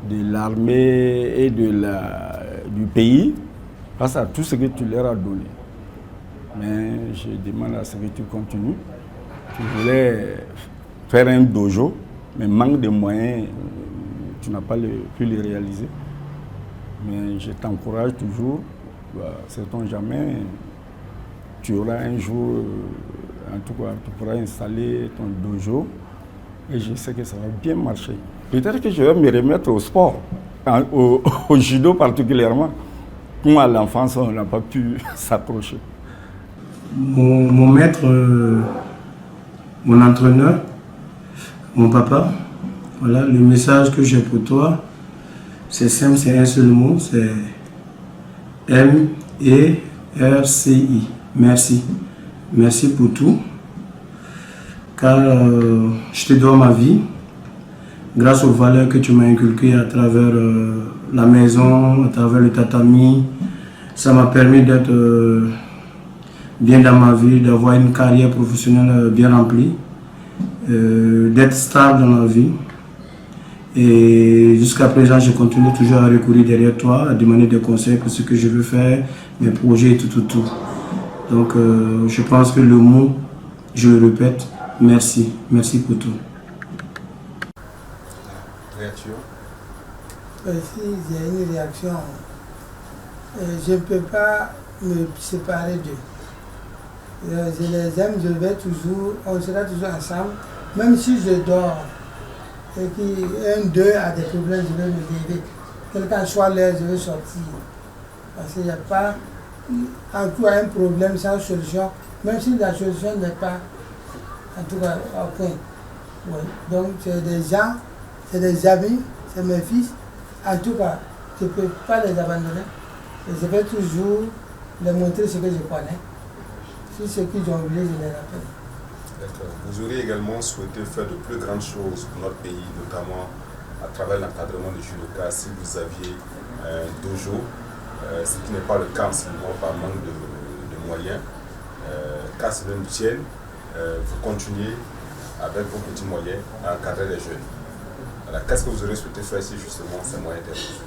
de l'armée et du pays, face à tout ce que tu leur as donné. Mais je demande à ce que tu continues. Tu voulais faire un dojo, mais manque de moyens, tu n'as pas pu les réaliser. Mais je t'encourage toujours, sait-on jamais, tu auras un jour, en tout cas, tu pourras installer ton dojo et je sais que ça va bien marcher. Peut-être que je vais me remettre au sport, au judo particulièrement. Moi, à l'enfance, on n'a pas pu s'approcher. Mon maître, mon entraîneur, mon papa, voilà, le message que j'ai pour toi, c'est simple, c'est un seul mot, c'est M-E-R-C-I. Merci. merci pour tout, car je te dois ma vie, grâce aux valeurs que tu m'as inculquées à travers la maison, à travers le tatami. Ça m'a permis d'être bien dans ma vie, d'avoir une carrière professionnelle bien remplie, d'être stable dans la vie. Et jusqu'à présent, je continue toujours à recourir derrière toi, à demander des conseils pour ce que je veux faire, mes projets et tout. Donc, je pense que le mot, je le répète, merci. Merci pour tout. Réaction? Si j'ai une réaction, je ne peux pas me séparer d'eux. Je les aime, on sera toujours ensemble, même si je dors. Et qu'un d'eux a des problèmes, je vais me lever. Quelqu'un soit l'heure, je vais sortir. Parce qu'il n'y a pas un problème sans solution, même si la solution n'est pas, en tout cas, au point. Oui. Donc, c'est des gens, c'est des amis, c'est mes fils. En tout cas, je ne peux pas les abandonner. Et je vais toujours leur montrer ce que je connais. Si ce qu'ils ont oublié, je les rappelle. D'accord. Vous auriez également souhaité faire de plus grandes choses pour notre pays, notamment à travers l'encadrement du judoka, si vous aviez un dojo, ce qui n'est pas le cas en ce moment par manque de moyens. Qu'à cela ne tienne, vous continuez avec vos petits moyens à encadrer les jeunes. Alors, qu'est-ce que vous auriez souhaité faire si justement ces moyens étaient réunis?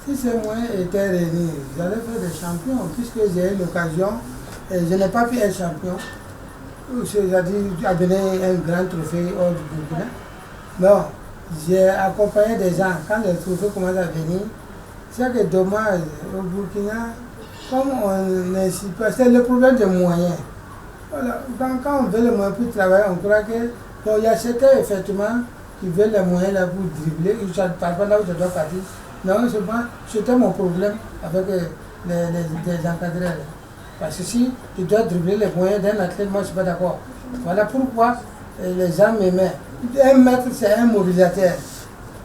Si ces moyens étaient réunis, j'allais faire des champions, puisque j'ai eu l'occasion, et je n'ai pas pu être champion. C'est-à-dire à donner un grand trophée hors du Burkina. Non, j'ai accompagné des gens. Quand les trophées commencent à venir, c'est que dommage, au Burkina, comme on n'incite pas, c'est le problème des moyens. Voilà. Quand on veut les moyens pour travailler, on croit que. Bon, il y a certains, effectivement, qui veulent les moyens là pour dribbler, ils ne partent pas là où je dois partir. Non, c'était mon problème avec les encadreurs. Parce que si tu dois dribbler les moyens d'un athlète, moi je ne suis pas d'accord. Voilà pourquoi les gens m'aimaient. Un maître, c'est un mobilisateur.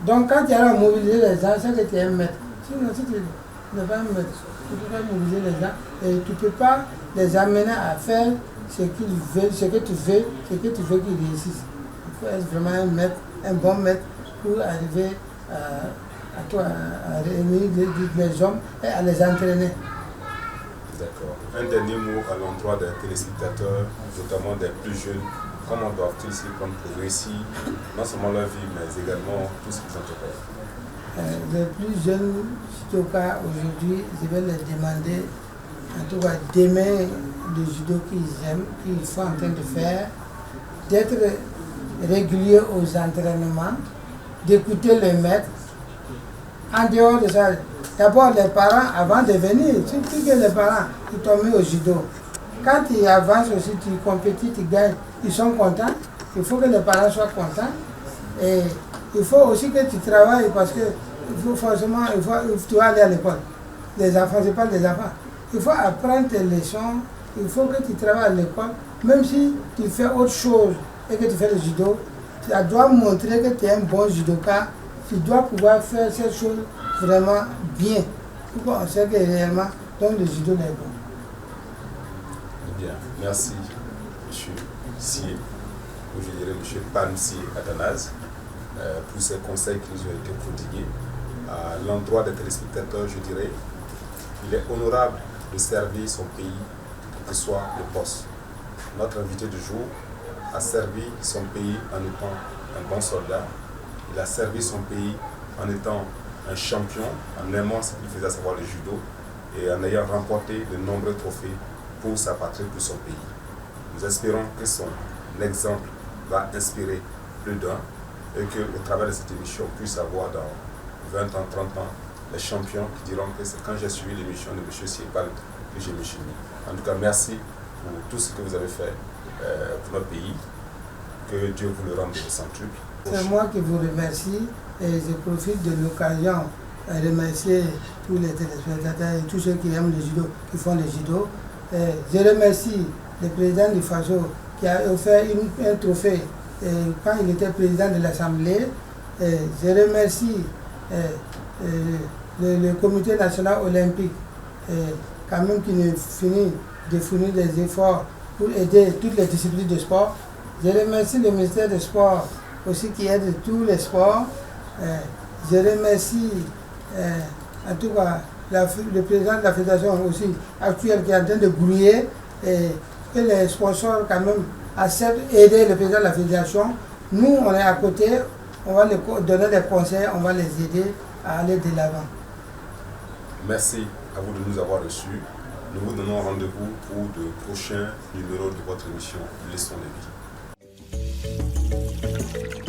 Donc quand tu as mobilisé les gens, c'est que tu es un maître. Sinon, si tu n'es pas un maître, tu ne peux pas mobiliser les gens et tu ne peux pas les amener à faire ce qu'ils veulent, ce que tu veux qu'ils réussissent. Il faut être vraiment un maître, un bon maître pour arriver à réunir les hommes et à les entraîner. D'accord. Un dernier mot à l'endroit des téléspectateurs, notamment des plus jeunes. Comment doivent-ils s'y prendre pour réussir, non seulement leur vie, mais également tout ce qu'ils entreprennent? Les plus jeunes judokas aujourd'hui, je vais leur demander, en tout cas d'aimer le judo qu'ils aiment, qu'ils sont en train de faire, d'être réguliers aux entraînements, d'écouter le maître. En dehors de ça, d'abord les parents, avant de venir, surtout que les parents qui t'ont mis au judo, quand ils avancent aussi, tu compétis, tu gagnes, ils sont contents. Il faut que les parents soient contents. Et il faut aussi que tu travailles parce que tu vas aller à l'école. Les enfants, je parle des enfants. Il faut apprendre tes leçons, il faut que tu travailles à l'école. Même si tu fais autre chose et que tu fais le judo, tu dois montrer que tu es un bon judoka. Tu dois pouvoir faire cette chose vraiment bien. Pourquoi on sait que réellement, donc le judo est bon. Bien, merci M. Sié, ou je dirais M. Pan Sié Athanase, pour ces conseils qui nous ont été prodigués. À l'endroit des téléspectateurs, je dirais, il est honorable de servir son pays, quel que soit le poste. Notre invité du jour a servi son pays en étant un bon soldat. Il a servi son pays en étant un champion, en aimant ce qu'il faisait, à savoir le judo, et en ayant remporté de nombreux trophées pour sa patrie, pour son pays. Nous espérons que son exemple va inspirer plus d'un et qu'au travers de cette émission, on puisse avoir dans 20 ans, 30 ans, les champions qui diront que c'est quand j'ai suivi l'émission de M. Siepal que j'ai mis chez nous. En tout cas, merci pour tout ce que vous avez fait pour notre pays. Que Dieu vous le rende de centuple. C'est moi qui vous remercie et je profite de l'occasion à remercier tous les téléspectateurs et tous ceux qui aiment le judo, qui font le judo. Je remercie le président du FASO qui a offert un trophée quand il était président de l'Assemblée. Je remercie le comité national olympique quand même qui nous finit de fournir des efforts pour aider toutes les disciplines de sport. Je remercie le ministère des Sports aussi qui aide tous les sports. Je remercie en tout cas le président de la fédération aussi actuelle qui est en train de grouiller et que les sponsors quand même acceptent d'aider le président de la fédération. Nous, on est à côté, on va leur donner des conseils, on va les aider à aller de l'avant. Merci à vous de nous avoir reçus. Nous vous donnons rendez-vous pour de prochains numéros de votre émission Leçons de vie.